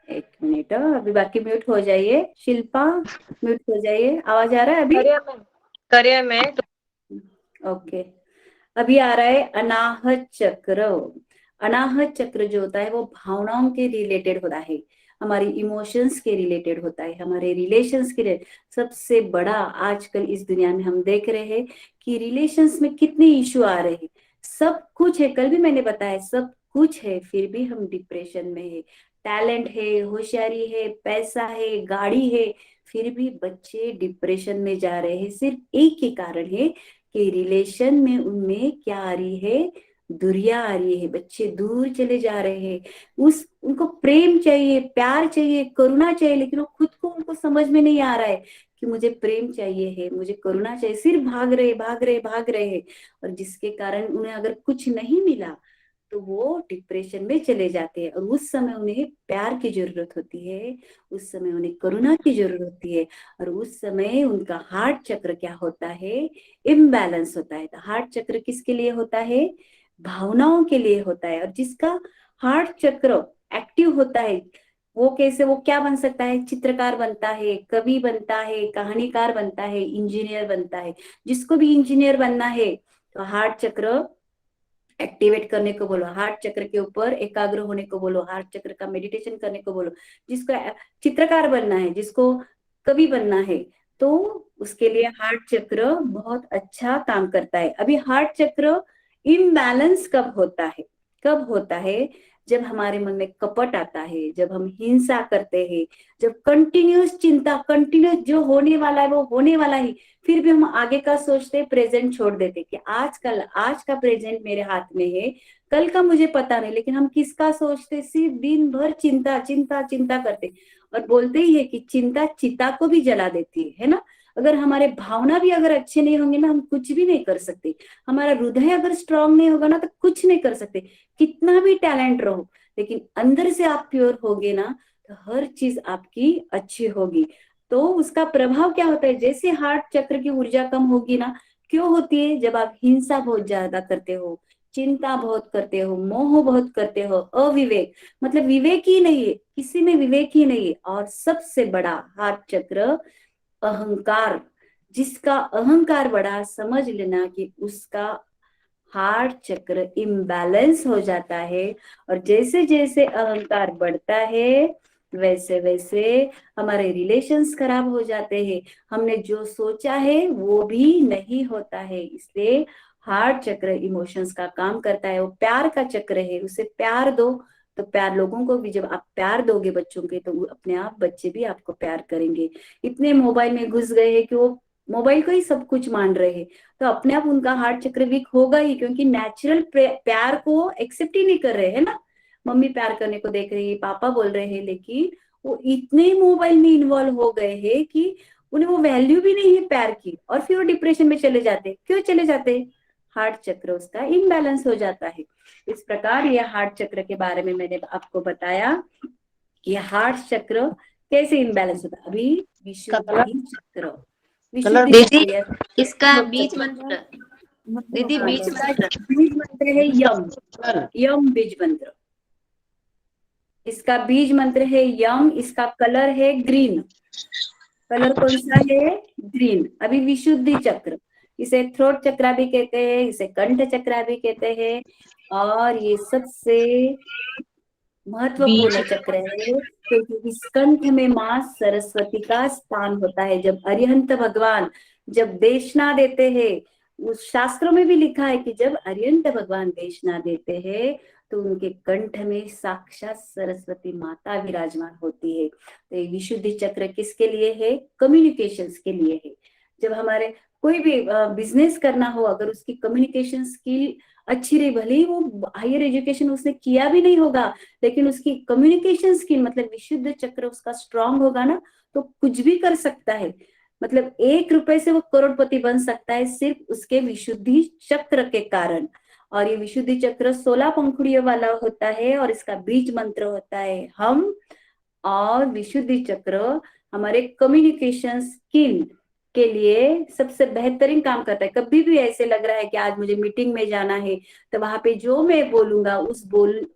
एक मिनट, अभी बाकी म्यूट हो जाइए। शिल्पा म्यूट हो जाइए। आवाज आ रहा है अभी? करिए मैं ओके। अभी आ रहा है अनाहत चक्र। अनाहत चक्र जो होता है वो भावनाओं के रिलेटेड होता है, हमारी इमोशंस के रिलेटेड होता है, हमारे रिलेशंस के लिए। सबसे बड़ा आजकल इस दुनिया में हम देख रहे हैं कि रिलेशंस में कितने इशू आ रहे हैं। सब कुछ है, कल भी मैंने बताया, सब कुछ है, फिर भी हम डिप्रेशन में है। टैलेंट है, होशियारी है, पैसा है, गाड़ी है, फिर भी बच्चे डिप्रेशन में जा रहे हैं। सिर्फ एक ही कारण है कि रिलेशन में उनमें क्या आ रही है? दूरियां आ रही है। बच्चे दूर चले जा रहे हैं। उनको प्रेम चाहिए, प्यार चाहिए, करुणा चाहिए, लेकिन वो खुद को उनको समझ में नहीं आ रहा है कि मुझे प्रेम चाहिए है, मुझे करुणा चाहिए। सिर्फ भाग रहे हैं। और जिसके कारण उन्हें अगर कुछ नहीं मिला तो वो डिप्रेशन में चले जाते हैं। और उस समय उन्हें प्यार की जरूरत होती है, उस समय उन्हें करुणा की जरूरत होती है। और उस समय उनका हार्ट चक्र क्या होता है? इम्बैलेंस होता है। तो हार्ट चक्र किसके लिए होता है? भावनाओं के लिए होता है। और जिसका हार्ट चक्र एक्टिव होता है वो कैसे, वो क्या बन सकता है, चित्रकार बनता है, कवि बनता है, कहानीकार बनता है, इंजीनियर बनता है। जिसको भी इंजीनियर बनना है तो हार्ट चक्र एक्टिवेट करने को बोलो, हार्ट चक्र के ऊपर एकाग्र होने को बोलो, हार्ट चक्र का मेडिटेशन करने को बोलो। जिसको चित्रकार बनना है, जिसको कवि बनना है, तो उसके लिए हार्ट चक्र बहुत अच्छा काम करता है। अभी हार्ट चक्र इम्बैलेंस कब होता है, कब होता है, जब हमारे मन में कपट आता है, जब हम हिंसा करते हैं, जब कंटिन्यूस चिंता, कंटिन्यूस जो होने वाला है वो होने वाला ही, फिर भी हम आगे का सोचते, प्रेजेंट छोड़ देते कि आज का प्रेजेंट मेरे हाथ में है, कल का मुझे पता नहीं, लेकिन हम किसका सोचते, सिर्फ दिन भर चिंता चिंता चिंता करते। और बोलते ही है कि चिंता चिता को भी जला देती है ना। अगर हमारे भावना भी अगर अच्छे नहीं होंगे ना, हम कुछ भी नहीं कर सकते। हमारा हृदय अगर स्ट्रांग नहीं होगा ना, तो कुछ नहीं कर सकते, कितना भी टैलेंट रहो, लेकिन अंदर से आप प्योर होगे ना, तो हर चीज आपकी अच्छी होगी। तो उसका प्रभाव क्या होता है, जैसे हार्ट चक्र की ऊर्जा कम होगी ना, क्यों होती है, जब आप हिंसा बहुत ज्यादा करते हो, चिंता बहुत करते हो, मोह बहुत करते हो, अविवेक, मतलब विवेक ही नहीं है, किसी में विवेक ही नहीं है। और सबसे बड़ा हार्ट चक्र अहंकार, जिसका अहंकार बड़ा, समझ लेना कि उसका हार्ट चक्र इम्बैलेंस हो जाता है। और जैसे जैसे अहंकार बढ़ता है, वैसे वैसे हमारे रिलेशंस खराब हो जाते हैं, हमने जो सोचा है वो भी नहीं होता है। इसलिए हार्ट चक्र इमोशंस का काम करता है, वो प्यार का चक्र है, उसे प्यार दो। तो प्यार लोगों को भी, जब आप प्यार दोगे बच्चों के, तो अपने आप बच्चे भी आपको प्यार करेंगे। इतने मोबाइल में घुस गए हैं कि वो मोबाइल को ही सब कुछ मान रहे हैं, तो अपने आप उनका हार्ट चक्र वीक होगा ही, क्योंकि नेचुरल प्यार को एक्सेप्ट ही नहीं कर रहे है ना। मम्मी प्यार करने को देख रही है, पापा बोल रहे हैं, लेकिन वो इतने मोबाइल में इन्वॉल्व हो गए हैं कि उन्हें वो वैल्यू भी नहीं है प्यार की, और फिर वो डिप्रेशन में चले जाते। क्यों चले जाते, हार्ट चक्र उसका इम्बैलेंस हो जाता है। इस प्रकार ये हार्ट चक्र के बारे में मैंने आपको बताया कि हार्ट चक्र कैसे इम्बैलेंस होता है। अभी विशुद्धि चक्र, विशुद्धि दीदी, चक्र, इसका थ्रोट बीज चक्र। मंत्र, दीदी हाँ, बीज इसका मंत्र। बीज मंत्र है यम, यम बीज मंत्र। इसका बीज मंत्र है यम, इसका कलर है ग्रीन। कलर कौन सा है, ग्रीन। अभी विशुद्धि चक्र, इसे थ्रोट चक्र भी कहते हैं, इसे कंठ चक्र भी कहते हैं, और ये सबसे महत्वपूर्ण बीज चक्र है, क्योंकि इस कंठ में माँ सरस्वती का स्थान होता है। जब अरिहंत भगवान जब देशना देते हैं, उस शास्त्रों में भी लिखा है कि जब अरिहंत भगवान देशना देते हैं, तो उनके कंठ में साक्षात सरस्वती माता विराजमान होती है। तो ये विशुद्धि चक्र किसके लिए है, कम्युनिकेशंस के लिए है। जब हमारे कोई भी बिजनेस करना हो, अगर उसकी कम्युनिकेशन स्किल अच्छी रही, भले ही वो हायर एजुकेशन उसने किया भी नहीं होगा, लेकिन उसकी कम्युनिकेशन स्किल, मतलब विशुद्ध चक्र उसका स्ट्रांग होगा ना, तो कुछ भी कर सकता है। मतलब 1 रुपए से वो करोड़पति बन सकता है, सिर्फ उसके विशुद्धि चक्र के कारण। और ये विशुद्धि चक्र 16 पंखुड़ियों वाला होता है, और इसका बीज मंत्र होता है हम। और विशुद्धि चक्र हमारे कम्युनिकेशन स्किल के लिए सबसे बेहतरीन काम करता है। कभी भी ऐसे लग रहा है कि आज मुझे मीटिंग में जाना है, तो वहां पे जो मैं बोलूंगा,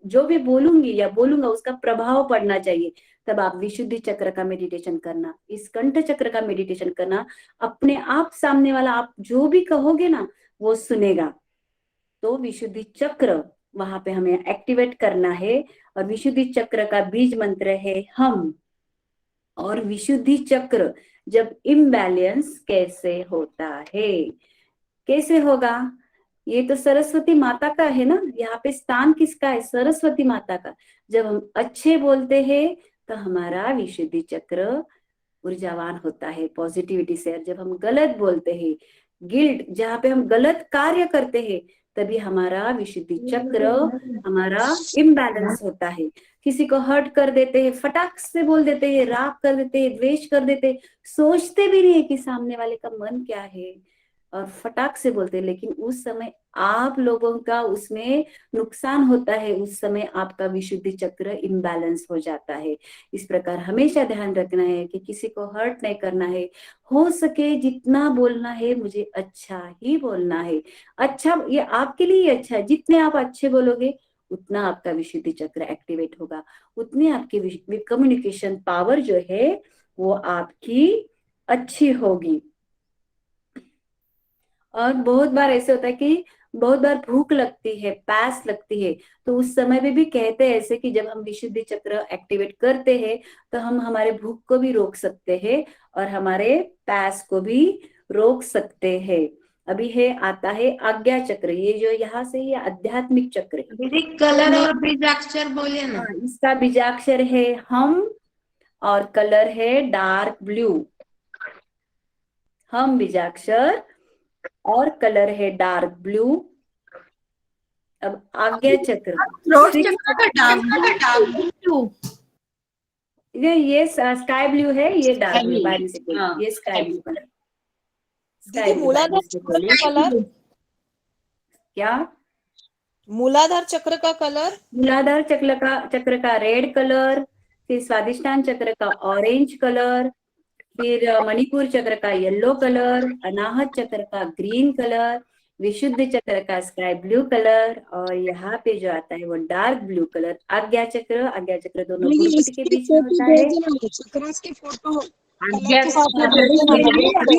जो भी बोलूंगी या बोलूंगा, उसका प्रभाव पड़ना चाहिए। तब आप विशुद्धि चक्र का मेडिटेशन करना, इस कंठ चक्र का मेडिटेशन करना, अपने आप सामने वाला आप जो भी कहोगे ना, वो सुनेगा। तो विशुद्धि चक्र वहां पे हमें एक्टिवेट करना है। और विशुद्धि चक्र का बीज मंत्र है हम। और विशुद्धि चक्र जब इम्बैलेंस कैसे होता है, कैसे होगा, ये तो सरस्वती माता का है ना, यहाँ पे स्थान किसका है, सरस्वती माता का। जब हम अच्छे बोलते हैं तो हमारा विशुद्धि चक्र ऊर्जावान होता है पॉजिटिविटी से। और जब हम गलत बोलते हैं, गिल्ट, जहाँ पे हम गलत कार्य करते हैं, तभी हमारा विशुद्धि चक्र हमारा इम्बैलेंस होता है। किसी को हर्ट कर देते हैं, फटाक से बोल देते हैं, राग कर देते हैं, द्वेष कर देते हैं, सोचते भी नहीं है कि सामने वाले का मन क्या है, और फटाक से बोलते हैं, लेकिन उस समय आप लोगों का उसमें नुकसान होता है, उस समय आपका विशुद्धि चक्र इम्बैलेंस हो जाता है। इस प्रकार हमेशा ध्यान रखना है कि किसी को हर्ट नहीं करना है, हो सके जितना बोलना है मुझे अच्छा ही बोलना है। अच्छा, ये आपके लिए ही अच्छा है, जितने आप अच्छे बोलोगे उतना आपका विशुद्धि चक्र एक्टिवेट होगा, उतनी आपकी कम्युनिकेशन पावर जो है वो आपकी अच्छी होगी। और बहुत बार ऐसे होता है कि बहुत बार भूख लगती है, प्यास लगती है, तो उस समय में भी कहते हैं ऐसे कि जब हम विशुद्धि चक्र एक्टिवेट करते हैं तो हम हमारे भूख को भी रोक सकते हैं और हमारे प्यास को भी रोक सकते हैं। अभी है आता है आज्ञा चक्र, ये जो यहाँ से ये आध्यात्मिक चक्र है। दीदी कलर और बीजाक्षर बोलिए ना। हाँ, इसका बीजाक्षर है हम और कलर है डार्क ब्लू। हम बीजाक्षर और कलर है डार्क ब्लू। अब आज्ञा चक्र थ्रोट सिक्स, चक्र का डार्क ब्लू। ये स्काई ब्लू है, ये डार्क ब्लू बाय मिस्टेक, ये स्काई ब्लू कलर, स्काई दीदी ब्लू बाय मूलाधार मिस्टेक चक्र का कलर, क्या? मूलाधार चक्र का कलर, मूलाधार चक्र का रेड कलर, फिर स्वादिष्टान चक्र का ऑरेंज कलर, फिर मणिपुर चक्र का येलो कलर, अनाहत चक्र का ग्रीन कलर, विशुद्ध चक्र का स्काई ब्लू कलर, और यहाँ पे जो आता है वो डार्क ब्लू कलर। आज्ञा चक्र दोनों भ्रुकुटी के बीच में होता है। चक्रस की फोटो आज्ञा के साथ में अभी भेज के देना। लिए अभी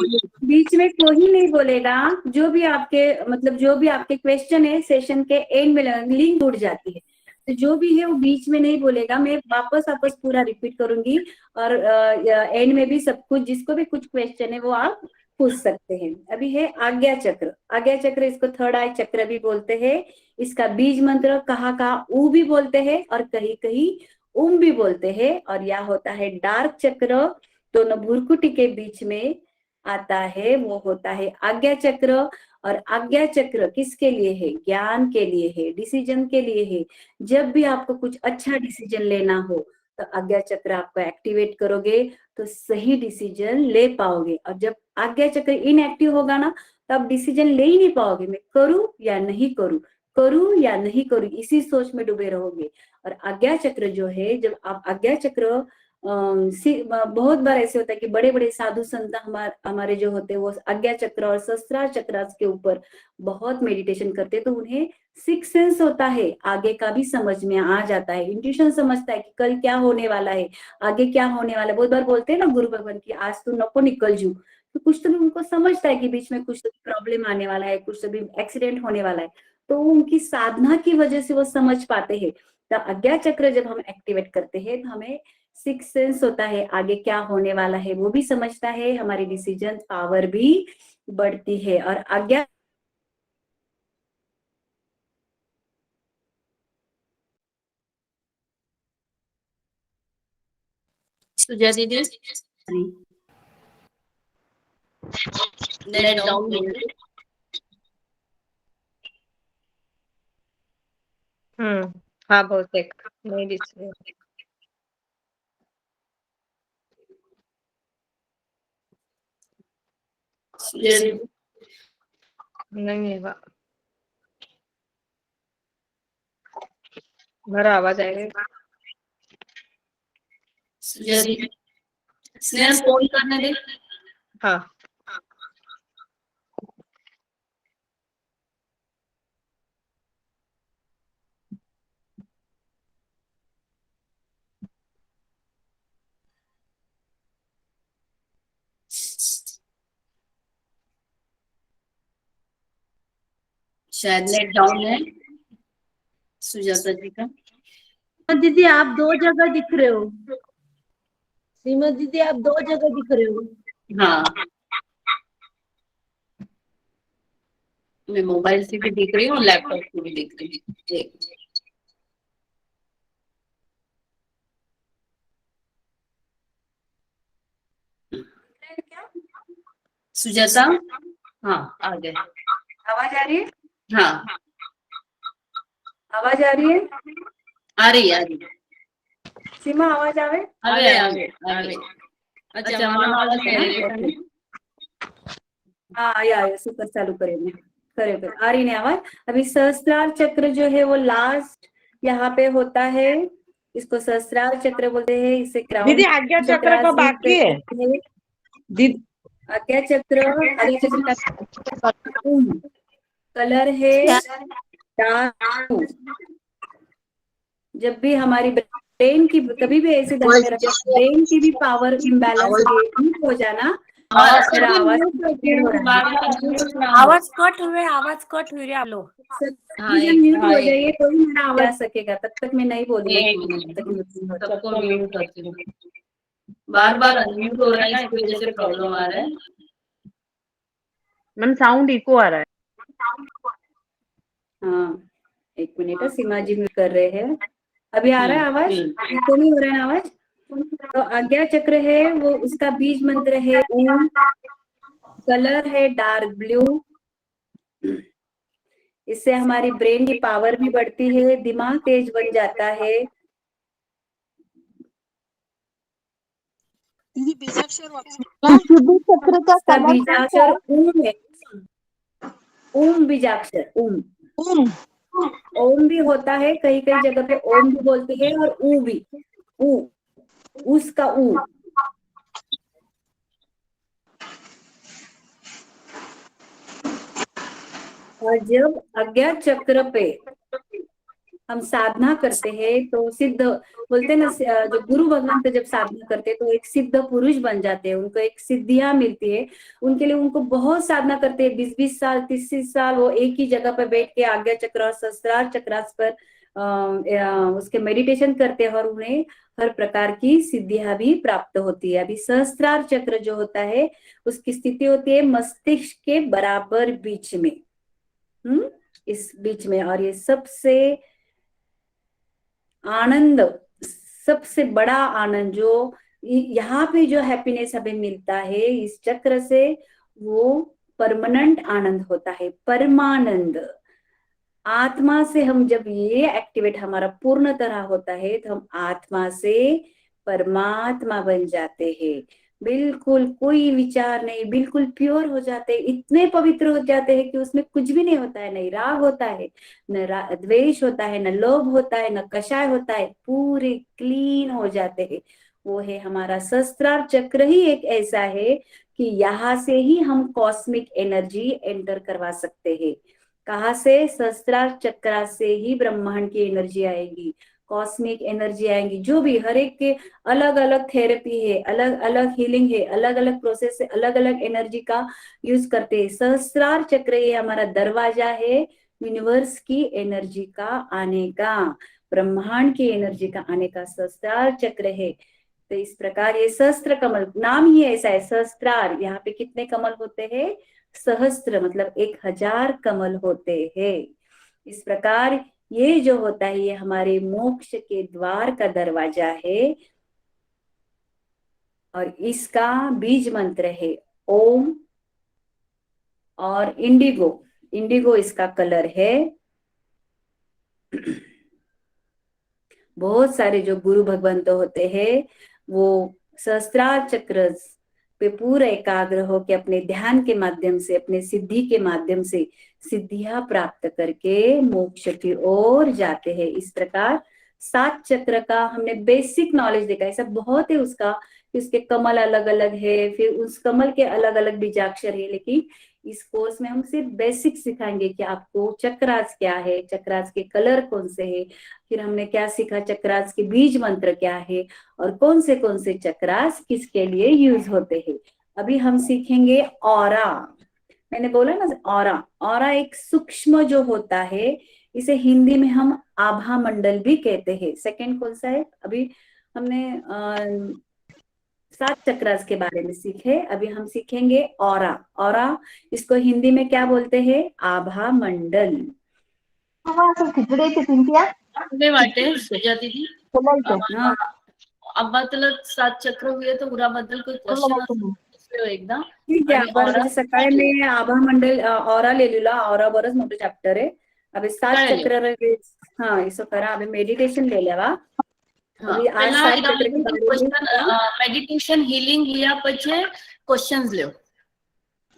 बीच में कोई नहीं बोलेगा, जो भी आपके मतलब जो भी आपके क्वेश्चन है सेशन के एंड में लिंक उड़ जाती है, तो जो भी है वो बीच में नहीं बोलेगा, मैं वापस पूरा रिपीट करूंगी और एंड में भी सब कुछ, जिसको भी कुछ क्वेश्चन है वो आप पूछ सकते हैं। अभी है आज्ञा चक्र, इसको थर्ड आई चक्र भी बोलते हैं। इसका बीज मंत्र कहा ऊ भी बोलते हैं और कहीं कहीं उम भी बोलते हैं। और यह होता है डार्क चक्र, दोनों भ्रुकुटी के बीच में आता है, वो होता है आज्ञा चक्र। और आज्ञा चक्र किसके लिए है? ज्ञान के लिए है, डिसीजन के लिए है। जब भी आपको कुछ अच्छा डिसीजन लेना हो तो आज्ञा चक्र आपको एक्टिवेट करोगे तो सही डिसीजन ले पाओगे। और जब आज्ञा चक्र इनएक्टिव होगा ना तो आप डिसीजन ले ही नहीं पाओगे, मैं करूं या नहीं करूं, करूं या नहीं करूं, इसी सोच में डूबे रहोगे। और आज्ञा चक्र जो है, जब आप आज्ञा चक्र बहुत बार ऐसे होता है कि बड़े बड़े साधु संत हमारे जो होते हैं वो आज्ञा चक्र और सहस्त्रार चक्र के ऊपर बहुत मेडिटेशन करते हैं, तो उन्हें सिक्स सेंस होता है, आगे का भी समझ में आ जाता है, इंट्यूशन समझता है कि कल क्या होने वाला है, आगे क्या होने वाला है। बहुत बार बोलते हैं ना गुरु भगवान की आज तू नको निकल जू, तो कुछ तो भी उनको समझता है कि बीच में कुछ तो प्रॉब्लम आने वाला है, कुछ तो भी एक्सीडेंट होने वाला है, तो उनकी साधना की वजह से वो समझ पाते हैं। तो आज्ञा चक्र जब हम एक्टिवेट करते हैं तो हमें सिक्स सेंस होता है, आगे क्या होने वाला है वो भी समझता है, हमारी डिसीजन पावर भी बढ़ती है। और आज्ञा सुजा दीदी नेट डाउन हाँ बहुतेक नहीं दिसले. नहीं है बा. बड़ा आवाज आएगा. स्नेहा फोन करने दे। हाँ शायद नेट डाउन है सुजाता जी का। दीदी आप दो जगह दिख रहे हो, सीमा दीदी आप दो जगह दिख रहे हो। हाँ, मैं मोबाइल से भी दिख रही हूँ, लैपटॉप से भी दिख रही हूँ। सुजाता, हाँ आ गए। आवाज आ रही है? हाँ आवाज आ रही है? आ रही है। सीमा आवाज आवे? आ गए। अच्छा हमारा आवाज है ना? हाँ या सुपर चालू करेंगे करे आ रही नहीं आवाज। अभी सहस्त्रार चक्र जो है वो लास्ट यहाँ पे होता है, इसको सहस्त्रार चक्र बोलते हैं। इसे दीदी क्राउन आज्ञा चक्र चक्रास का भी बाकी है कहते हैं। दीदी। आज्ञा चक्र का कलर है डार्क। जब भी हमारी ब्रेन की कभी भी ऐसे ध्यान में रखो, ब्रेन की भी पावर इम्बैलेंस हो जाना। मेरा आवाज clear हो रहा है। आवाज कट हुए आप लोग। जब म्यूट हो जाइए तो ही मेरा आवाज आ सकेगा, तब तक मैं नहीं बोलूंगी जब तक म्यूट नहीं होता। सबको म्यूट करती हूँ, बार बार अनम्यूट हो रहा है, इसकी वजह से प्रॉब्लम आ रहा है। मैम साउंड इको आ रहा है। हाँ एक मिनट, सीमा जी म्यूट कर रहे हैं। अभी आ रहा है आवाज? तो नहीं हो रहा है आवाज? तो आज्ञा चक्र है वो, उसका बीज मंत्र है ओम, कलर है डार्क ब्लू। इससे हमारी ब्रेन की पावर भी बढ़ती है, दिमाग तेज बन जाता है। दीदी बीजाक्षर शुद्ध चक्र का इसका कलर बीजाक्षर ओम है, ओम बीजाक्षर ओम। ओम भी होता है, कई कई जगह पे ओम भी बोलते हैं, और ऊ भी, ऊ, उसका ऊ। और जब अज्ञा चक्र पे हम साधना करते हैं तो सिद्ध बोलते हैं ना, जो गुरु भगवान पे जब साधना करते हैं तो एक सिद्ध पुरुष बन जाते हैं, उनको एक सिद्धियां मिलती है। उनके लिए उनको बहुत साधना करते हैं, 20-20 साल 30-30 साल वो एक ही जगह पर बैठ के आज्ञा चक्र और सहस्त्रार चक्रास पर उसके मेडिटेशन करते हैं, और उन्हें हर प्रकार की सिद्धियां भी प्राप्त होती है। अभी सहस्त्रार चक्र जो होता है उसकी स्थिति होती है मस्तिष्क के बराबर बीच में, इस बीच में। और ये सबसे आनंद, सबसे बड़ा आनंद जो यहाँ पे जो हैप्पीनेस हमें मिलता है इस चक्र से, वो परमानेंट आनंद होता है, परमानंद। आत्मा से हम जब ये एक्टिवेट हमारा पूर्ण तरह होता है तो हम आत्मा से परमात्मा बन जाते हैं। बिल्कुल कोई विचार नहीं, बिल्कुल प्योर हो जाते हैं, इतने पवित्र हो जाते हैं कि उसमें कुछ भी नहीं होता है, नहीं राग होता है, न द्वेष होता है, न लोभ होता है, न कषाय होता है, पूरे क्लीन हो जाते हैं। वो है हमारा सहस्त्रार चक्र ही एक ऐसा है कि यहाँ से ही हम कॉस्मिक एनर्जी एंटर करवा सकते हैं। कहाँ से? सहस्त्रार चक्र से ही ब्रह्मांड की एनर्जी आएगी, कॉस्मिक एनर्जी आएंगी। जो भी हर एक के अलग अलग थेरेपी है, अलग अलग हीलिंग है, अलग अलग प्रोसेस से अलग अलग एनर्जी का यूज करते हैं। सहस्त्रार चक्र ये हमारा दरवाजा है यूनिवर्स की एनर्जी का आने का, ब्रह्मांड की एनर्जी का आने का सहस्त्रार चक्र है। तो इस प्रकार ये सहस्त्र कमल, नाम ही ऐसा है सहस्त्रार। यहाँ पे कितने कमल होते हैं? सहस्त्र, मतलब 1000 कमल होते हैं। इस प्रकार ये जो होता है ये हमारे मोक्ष के द्वार का दरवाजा है, और इसका बीज मंत्र है ओम और इंडिगो। इंडिगो इसका कलर है। बहुत सारे जो गुरु भगवंत होते हैं वो सहस्त्रार चक्र पे पूरा एकाग्र हो के अपने ध्यान के माध्यम से, अपने सिद्धि के माध्यम से सिद्धियां प्राप्त करके मोक्ष की ओर जाते हैं। इस प्रकार 7 चक्र का हमने बेसिक नॉलेज देखा है। ऐसा बहुत है उसका कि उसके कमल अलग अलग है, फिर उस कमल के अलग अलग बीजाक्षर है, लेकिन इस कोर्स में हम सिर्फ बेसिक सिखाएंगे कि आपको चक्रास क्या है, चक्रास के कलर कौन से है, फिर हमने क्या सीखा चक्रास के बीज मंत्र क्या है, और कौन से चक्रास किसके लिए यूज होते हैं। अभी हम सीखेंगे ऑरा। मैंने बोला ना ऑरा, ऑरा एक सूक्ष्म जो होता है, इसे हिंदी में हम आभा मंडल भी कहते हैं। सेकंड कौन सा है? अभी हमने 7 चक्रास के बारे में सीखे, अभी हम सीखेंगे ऑरा। ऑरा इसको हिंदी में क्या बोलते हैं? आभा मंडल। खिचड़ी की चिंतिया नहीं वाटे सुजा दीदी, हाँ अब मतलब 7 चक्र हुए तो पूरा बदल कोई क्वेश्चन एकदा ठीक आहे. आपण म्हणजे सकाळी मी आभा मंडल ऑरा लिहिलेला, ऑरा बरंच मोठं चॅप्टर आहे. अभी 7 चक्र हाँ इसो करा, अभी मेडिटेशन ले लेवा. अभी आज 7 चक्र के बारे में मेडिटेशन हीलिंग लिया पछे क्वेश्चंस લ્યો.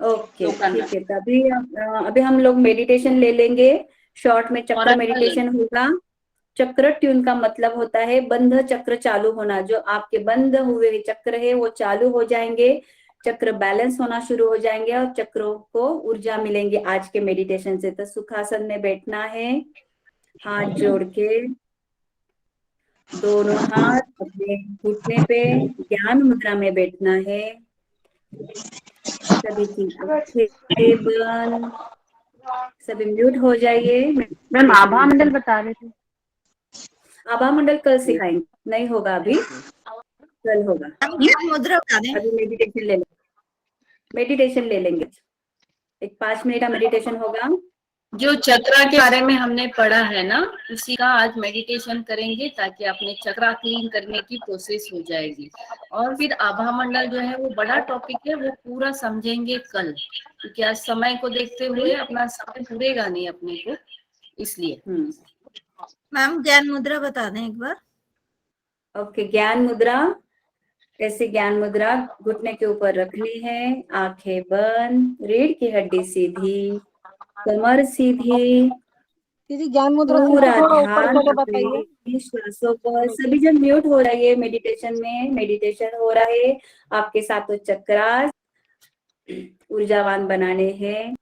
ओके जो करना ठीक है। तभी अभी हम लोग मेडिटेशन ले लेंगे। शॉर्ट में और चक्र अच्छा मेडिटेशन होगा। चक्र ट्यून का मतलब होता है बंध चक्र चालू होना। जो आपके बंद हुए चक्र है वो चालू हो जाएंगे, चक्र बैलेंस होना शुरू हो जाएंगे और चक्रों को ऊर्जा मिलेंगे आज के मेडिटेशन से। तो सुखासन में बैठना है, हाथ जोड़ के, दोनों हाथ अपने घुटने पे, ज्ञान मुद्रा में बैठना है। सभी की आंखें बंद, सभी म्यूट हो जाइए। मैम मेडिटेशन आभा में मंडल बता रहे थे। आभा मंडल कल सिखाएंगे, नहीं होगा अभी, कल होगा। मुद्रा बता दें। अभी मेडिटेशन ले लेंगे। एक 5 मिनट का मेडिटेशन होगा। जो चक्रा के बारे में हमने पढ़ा है ना, उसी का आज मेडिटेशन करेंगे ताकि अपने चक्रा क्लीन करने की प्रोसेस हो जाएगी। और फिर आभा मंडल जो है वो बड़ा टॉपिक है, वो पूरा समझेंगे कल, क्योंकि आज समय को देखते हुए अपना समय पूरेगा नहीं अपने को, इसलिए। मैम ज्ञान मुद्रा बता दें एक बार। ओके, ज्ञान मुद्रा। ऐसे ज्ञान मुद्रा घुटने के ऊपर रखनी है, आंखें बंद, रीढ़ की हड्डी सीधी, कमर सीधी, दीदी ज्ञान मुद्रा पूरा थोड़ा ऊपर ध्यान करके बताइए। अपने श्वासों पर। सभी जन म्यूट हो रही है, मेडिटेशन में मेडिटेशन हो रहा है। आपके सातों चक्रास ऊर्जावान बनाने हैं।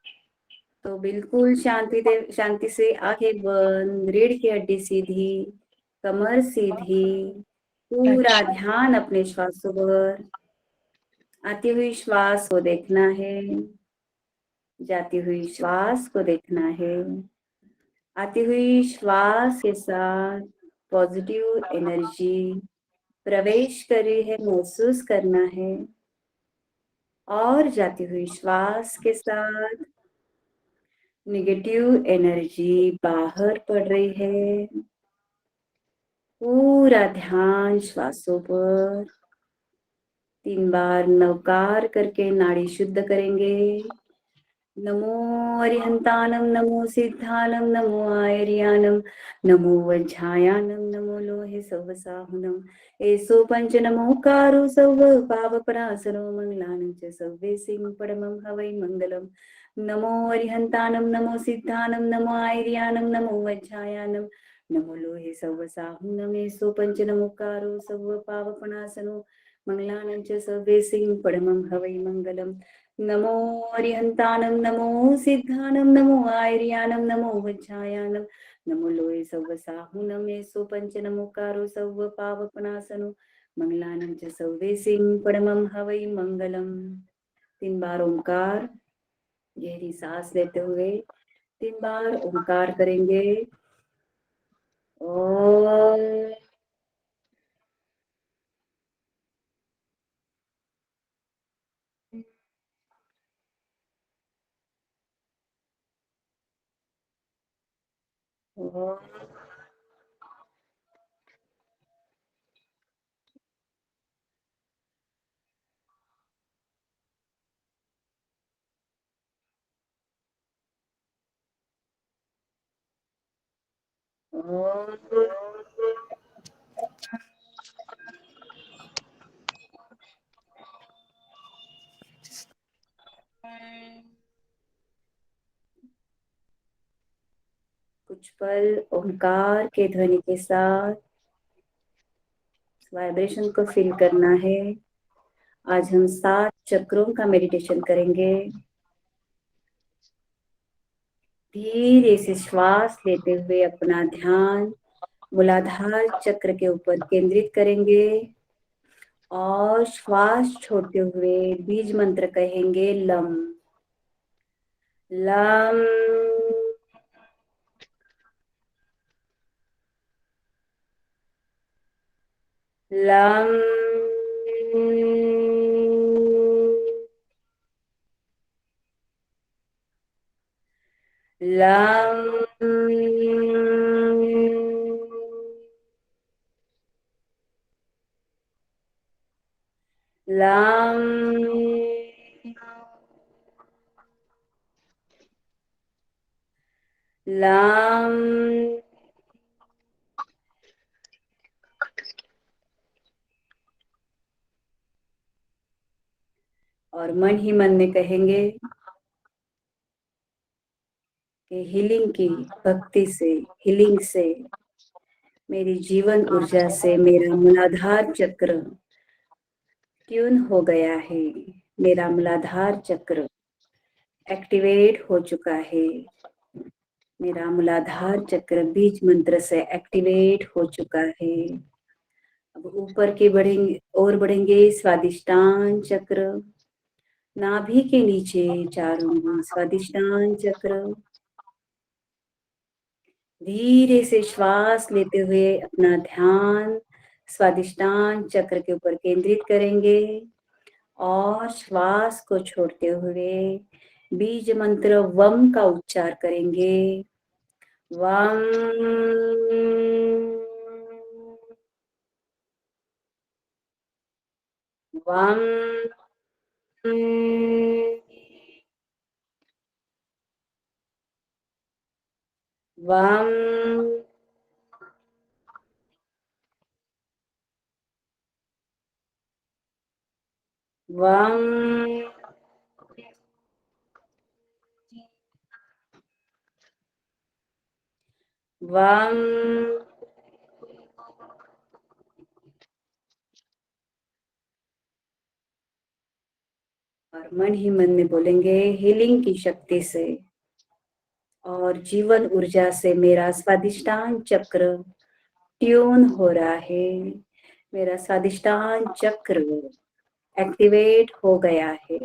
तो बिल्कुल शांति से आंखें बंद, रीढ़ की हड्डी सीधी, कमर सीधी, पूरा ध्यान अपने श्वासों पर। आती हुई श्वास को देखना है, जाती हुई श्वास को देखना है। आती हुई श्वास के साथ पॉजिटिव एनर्जी प्रवेश कर रही है, महसूस करना है। और जाती हुई श्वास के साथ नेगेटिव एनर्जी बाहर पड़ रही है। पूरा ध्यान श्वासों पर। 3 बार नवकार करके नाड़ी शुद्ध करेंगे। नमो अरिहंतानम, नमो सिद्धानम, नमो आयर्यानम, नमो वज्झायानम, नमो लोहे सवसाहुनम। एसो पंच नमोकारो सव पावपरासनो मंगलानं च सव्वे सिंह परमं हवै मंगलम। नमो अरिहंतानम, नमो सिद्धानम, नमो आयर्यानम, नमो वज्झायानम, नमो लोहे सवसाहुनम। एसो पंच नमोकारो सव पावपनासनो मंगलानं च सव्वे सिंह परमं हवै मंगलम। नमो अरिहंतानम, नमो सिद्धानम, नमो आयर्यानम, नमो वज्झायानम, नमो लोहे सव्वसाहुनम। एसो पंच नमोकारो सव्व पावपनासनो मंगलानं च सव्वे सिंह परमं हवै मंगलम। 3 बार ओंकार, गहरी सांस लेते हुए 3 बार ओंकार करेंगे। ओम। कुछ पल ओंकार के ध्वनि के साथ वाइब्रेशन को फील करना है। आज हम 7 चक्रों का मेडिटेशन करेंगे। धीरे से श्वास लेते हुए अपना ध्यान मूलाधार चक्र के ऊपर केंद्रित करेंगे और श्वास छोड़ते हुए बीज मंत्र कहेंगे lump lump lump lump lump lump. और मन ही मन में कहेंगे कि हीलिंग की भक्ति से, हीलिंग से, मेरी जीवन ऊर्जा से मेरा मूलाधार चक्र ट्यून हो गया है। मेरा मूलाधार चक्र एक्टिवेट हो चुका है। मेरा मूलाधार चक्र बीज मंत्र से एक्टिवेट हो चुका है। अब ऊपर के बढ़ेंगे और बढ़ेंगे स्वादिष्टान चक्र, नाभि के नीचे 4 उंगली स्वादिष्टान चक्र। धीरे से श्वास लेते हुए अपना ध्यान स्वादिष्टान चक्र के ऊपर केंद्रित करेंगे और श्वास को छोड़ते हुए बीज मंत्र वम का उच्चार करेंगे। वम वम वम वम वम और मन ही मन में बोलेंगे हीलिंग की शक्ति से और जीवन ऊर्जा से मेरा स्वादिष्टान चक्र ट्यून हो रहा है। मेरा स्वादिष्टान चक्र एक्टिवेट हो गया है।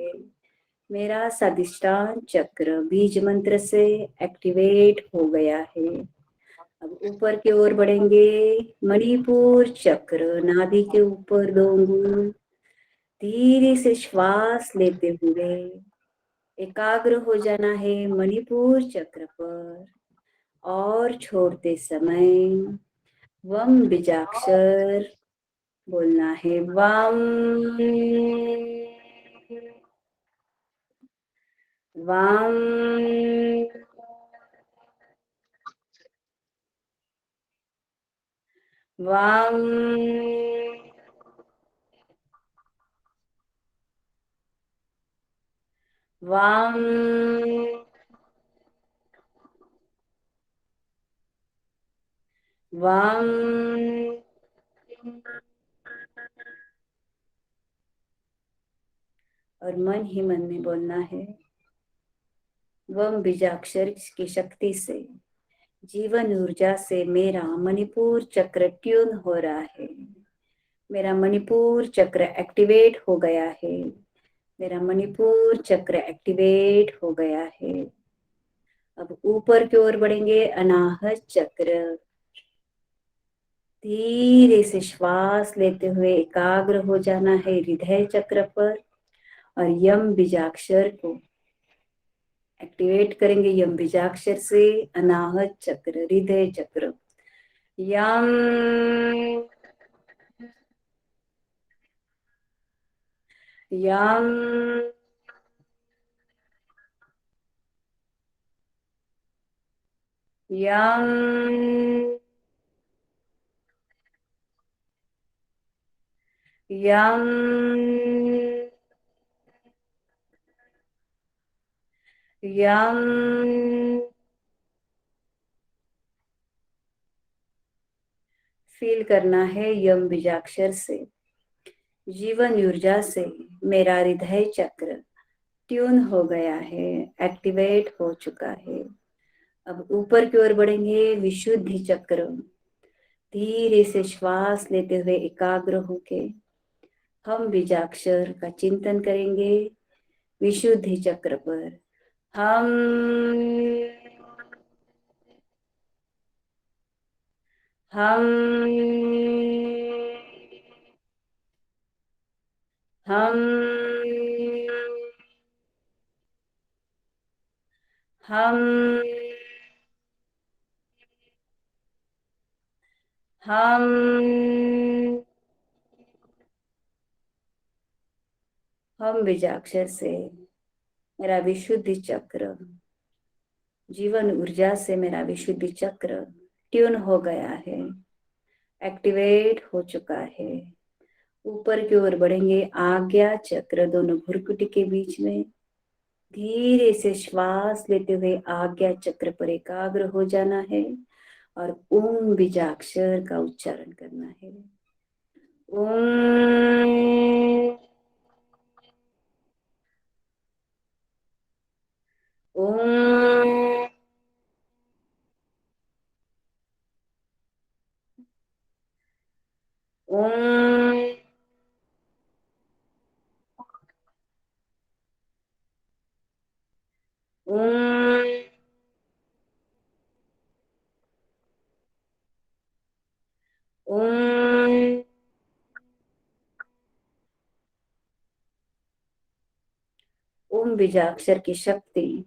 मेरा स्वादिष्टान चक्र बीज मंत्र से एक्टिवेट हो गया है। अब ऊपर की ओर बढ़ेंगे। मणिपुर चक्र, नाभि के ऊपर 2 उंगली, धीरे से श्वास लेते हुए एकाग्र हो जाना है मणिपुर चक्र पर और छोड़ते समय वम बीजाक्षर बोलना है। वम वम वम वम वम और मन ही मन में बोलना है वम बीजाक्षर की शक्ति से, जीवन ऊर्जा से मेरा मणिपुर चक्र ट्यून हो रहा है। मेरा मणिपुर चक्र एक्टिवेट हो गया है। मेरा मणिपुर चक्र एक्टिवेट हो गया है। अब ऊपर की ओर बढ़ेंगे। अनाहत चक्र, धीरे से श्वास लेते हुए एकाग्र हो जाना है हृदय चक्र पर और यम बीजाक्षर को एक्टिवेट करेंगे। यम बीजाक्षर से अनाहत चक्र, हृदय चक्र। यम यम यम यम यम फील करना है यम बीजाक्षर से, जीवन ऊर्जा से मेरा हृदय चक्र ट्यून हो गया है, एक्टिवेट हो चुका है। अब ऊपर की ओर बढ़ेंगे। विशुद्धि चक्र, धीरे से श्वास लेते हुए एकाग्र होके हम बीजाक्षर का चिंतन करेंगे विशुद्धि चक्र पर। हम हम हम हम हम हम बीजाक्षर से मेरा विशुद्धि चक्र, जीवन ऊर्जा से मेरा विशुद्धि चक्र ट्यून हो गया है, एक्टिवेट हो चुका है ऊपर की ओर बढ़ेंगे, आज्ञा चक्र दोनों भ्रुकुटी के बीच में। धीरे से श्वास लेते हुए आज्ञा चक्र पर एकाग्र हो जाना है और ओम बीजाक्षर का उच्चारण करना है। ओम ओम ओम ओम ओम ओम बीजाक्षर की शक्ति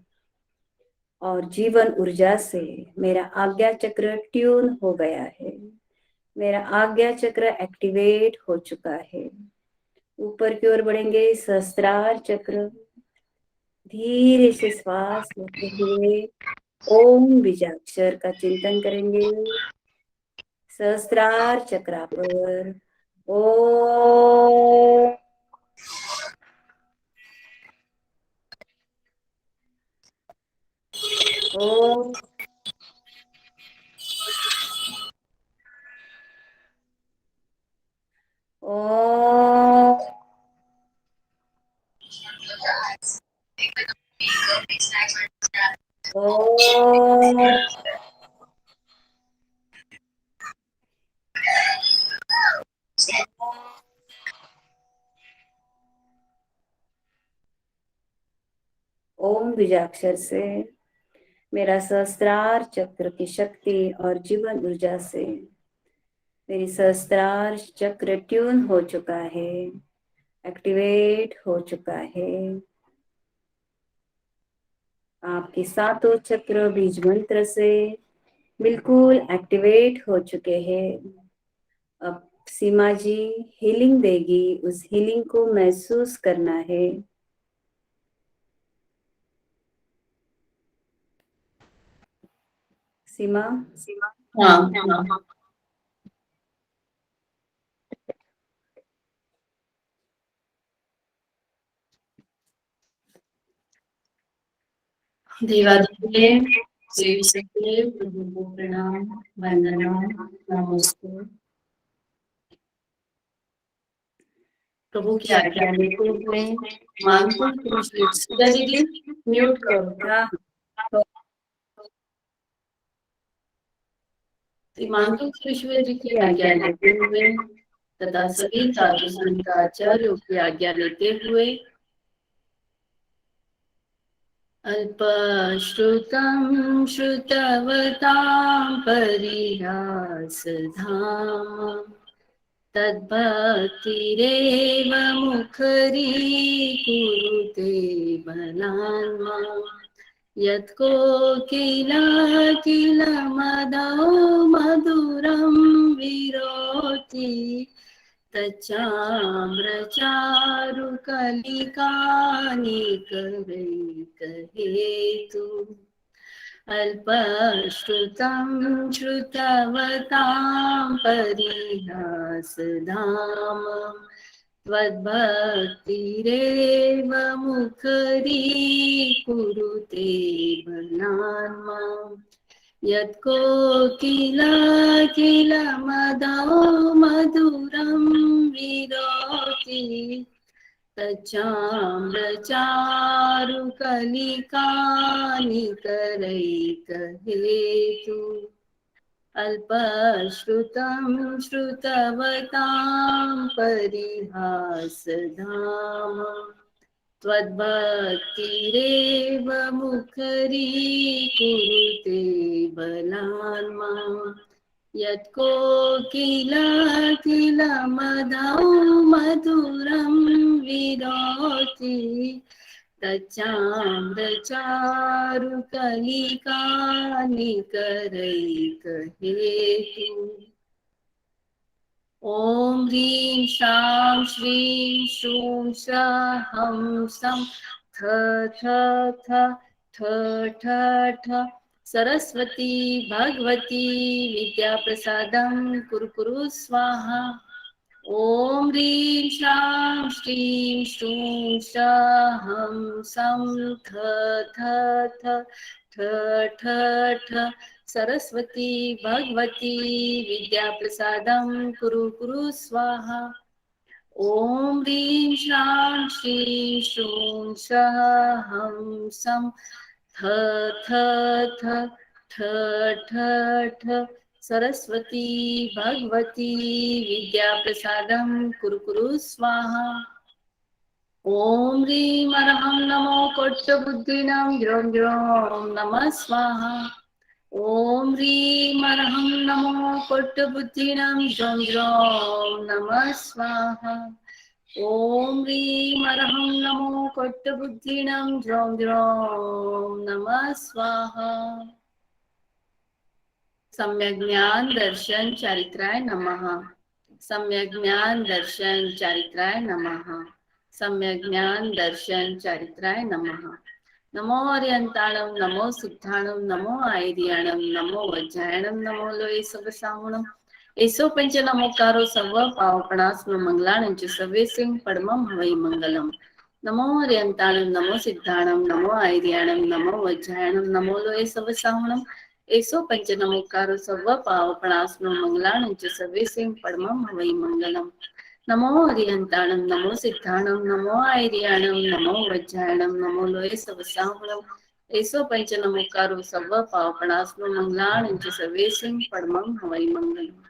और जीवन ऊर्जा से मेरा आज्ञा चक्र ट्यून हो गया है। मेरा आज्ञा चक्र एक्टिवेट हो चुका है। ऊपर की ओर बढ़ेंगे, सहस्त्रार चक्र। धीरे से श्वास लेते हुए ओम बीजाक्षर का चिंतन करेंगे। सहस्त्रार चक्र पर ओम ओम ओम ओम ओम बीजाक्षर से मेरा सहस्त्रार चक्र की शक्ति और जीवन ऊर्जा से मेरी सहस्त्रार चक्र ट्यून हो चुका है, एक्टिवेट हो चुका है। आपके सातों चक्र बीज मंत्र से बिल्कुल एक्टिवेट हो चुके हैं। अब सीमा जी हीलिंग देगी, उस हीलिंग को महसूस करना है। सीमा हाँ हाँ। देवादिदेव शिव शक्ति प्रभु को प्रणाम, वंदना, नमस्ते। प्रभु की आज्ञा लेते हुए मानसिक सुधा दीदी म्यूट करो। हाँ, मानसिक ईश्वर जी की आज्ञा लेते हुए तथा सभी साधु संत आचार्यों की आज्ञा लेते हुए अल्पश्रुतं श्रुतवतां परिहासधाम तद्भक्तिरेव मुखरीकुरुते बलान्मा यत्कोकिल किल मदो मधुरं विरोति तच्चामृचारुकलिकानिकरैकहेतु अल्पश्रुतं श्रुतवतां परिहासधाम त्वद्भक्तिरेव मुखरीकुरुते बलान्मा यत्कोकिल किल मदो मधुरं विरोति तच्चामृचारुकलिकानिकरैकहेतु अल्पश्रुतं श्रुतवतां परिहासधाम त्वद्भक्तिरेव मुखरीकुरुते बलान्मा यत्कोकिल किल मदो मधुरं विरोति तच्चामृचारुकलिकानिकरैकहेतु ॐ ह्रीं श्रां श्रीं श्रूं हं सं थ थ थ ठ ठ ठ सरस्वती भगवती विद्या प्रसादं कुरु कुरु स्वाहा। ओम ॐ ह्रीं श्रां श्रीं श्रूं हं सं थ थ थ ठ ठ ठ सरस्वती भगवती विद्याप्रसादं कुरु कुरु स्वाहा। ॐ ह्रीं श्रां श्रीं श्रूं हं सं थ थ थ ठ ठ ठ सरस्वती भगवती विद्याप्रसादं कुरु कुरु स्वाहा। ॐ ह्रीं अरहं नमो कोट्टबुद्धिनां ग्रों ग्रों नमः स्वाहा। ॐ ह्रीं अरहं नमो कोट्टबुद्धिनां ग्रों ग्रों नमः स्वाहा। ॐ ह्रीं अरहं नमो कोट्टबुद्धिनां ग्रों ग्रों नमः स्वाहा। सम्यक् ज्ञान दर्शन चारित्राय नमः। सम्यक् ज्ञान दर्शन चारित्राय नमः। सम्यक् ज्ञान दर्शन चारित्राय नमः। नमो अर्यन्ताणं नमो सिद्धाणं नमो आयर्याणं नमो वज्रायणं नमो लोये सवसाहुणं एसो पंच नमोकारो सर्व पावपणास्म मंगलानं च सर्वे सिंह परमं हवै मंगलम्। नमो अर्यन्ताणं नमो सिद्धाणं नमो आयर्याणं नमो वज्रायणं नमो लोये सवसाहुणं एसो पंच नमोकारो सर्व पावपणास्म मंगलानं च सर्वे सिंह परमं हवै मंगलम्। नमो अर्यन्ताणं नमो सिद्धाणं नमो आयर्याणं नमो वज्रायणं नमो लोये सवसाहुणं एसो पंच नमोकारो सर्व पावपणास्म मंगलानं च सर्वे सिंह परमं हवै मंगलम्।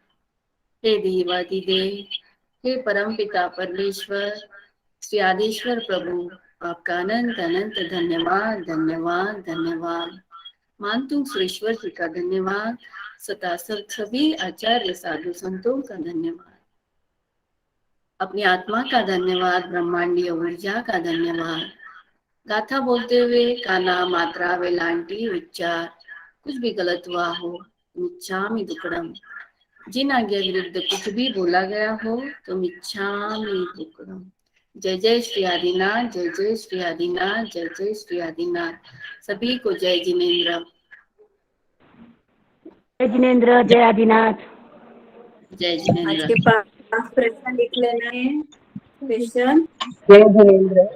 हे देवादिदेव, हे परम पिता परमेश्वर, श्री आदिश्वर प्रभु, आपका अनंत अनंत धन्यवाद धन्यवाद धन्यवाद। मानतुम सुरेश्वर जी का धन्यवाद, सता सभी आचार्य साधु संतों का धन्यवाद, अपनी आत्मा का धन्यवाद, ब्रह्मांडीय ऊर्जा का धन्यवाद। गाथा बोलते हुए काना मात्रा वेलांटी उच्चार कुछ भी गलत हुआ हो मिच्छामि दुक्कडम। जिन आज्ञा विरुद्ध कुछ भी बोला गया हो तो मिच्छामि दुक्कडम। जय जय श्री आदिनाथ, जय जय श्री आदिनाथ, जय जय श्री आदिनाथ। सभी को जय जिनेन्द्र। जय जिनेन्द्र, जय आदिनाथ। जय आज जिनेन्द्र। के 5 प्रश्न लिख लेना है। क्वेश्चन जय जिनेन्द्र।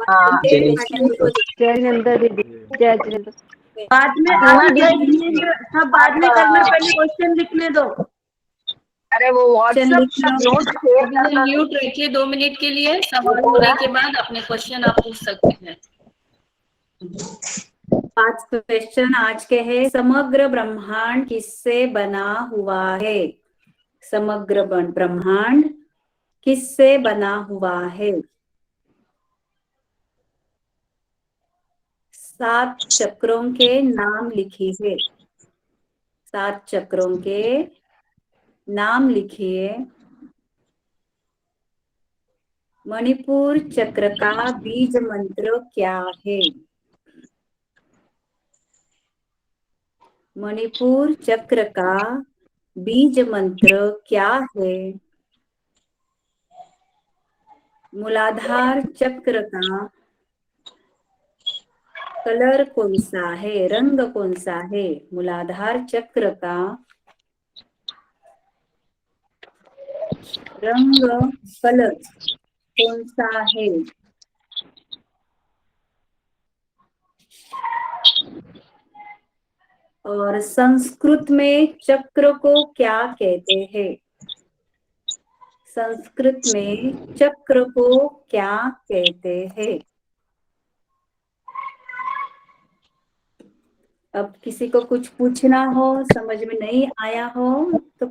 हाँ, जय जय जिनेन्द्र दीदी, जय जिनेन्द्र। बाद में सीमा अभी दीदी, जिनेन्द्र सब बाद में करना, पहले क्वेश्चन लिखने दो। अरे वो व्हाट्सएप का नोट शेयर अभी करना। म्यूट रखिए 2 मिनट के लिए। सवाल होने के बाद अपने क्वेश्चन आप पूछ सकते हैं। 5 क्वेश्चन आज के हैं। समग्र ब्रह्मांड किससे बना हुआ है? समग्र ब्रह्मांड किससे बना हुआ है? 7 चक्रों के नाम लिखिए। 7 चक्रों के नाम लिखिए। मणिपुर चक्र का बीज मंत्र क्या है? मणिपुर चक्र का बीज मंत्र क्या है? मूलाधार चक्र का कलर कौन सा है? रंग कौन सा है? मूलाधार चक्र का रंग कलर कौन सा है? और संस्कृत में चक्र को क्या कहते हैं? संस्कृत में चक्र को क्या कहते हैं? अब किसी को कुछ पूछना हो, समझ में नहीं आया हो तो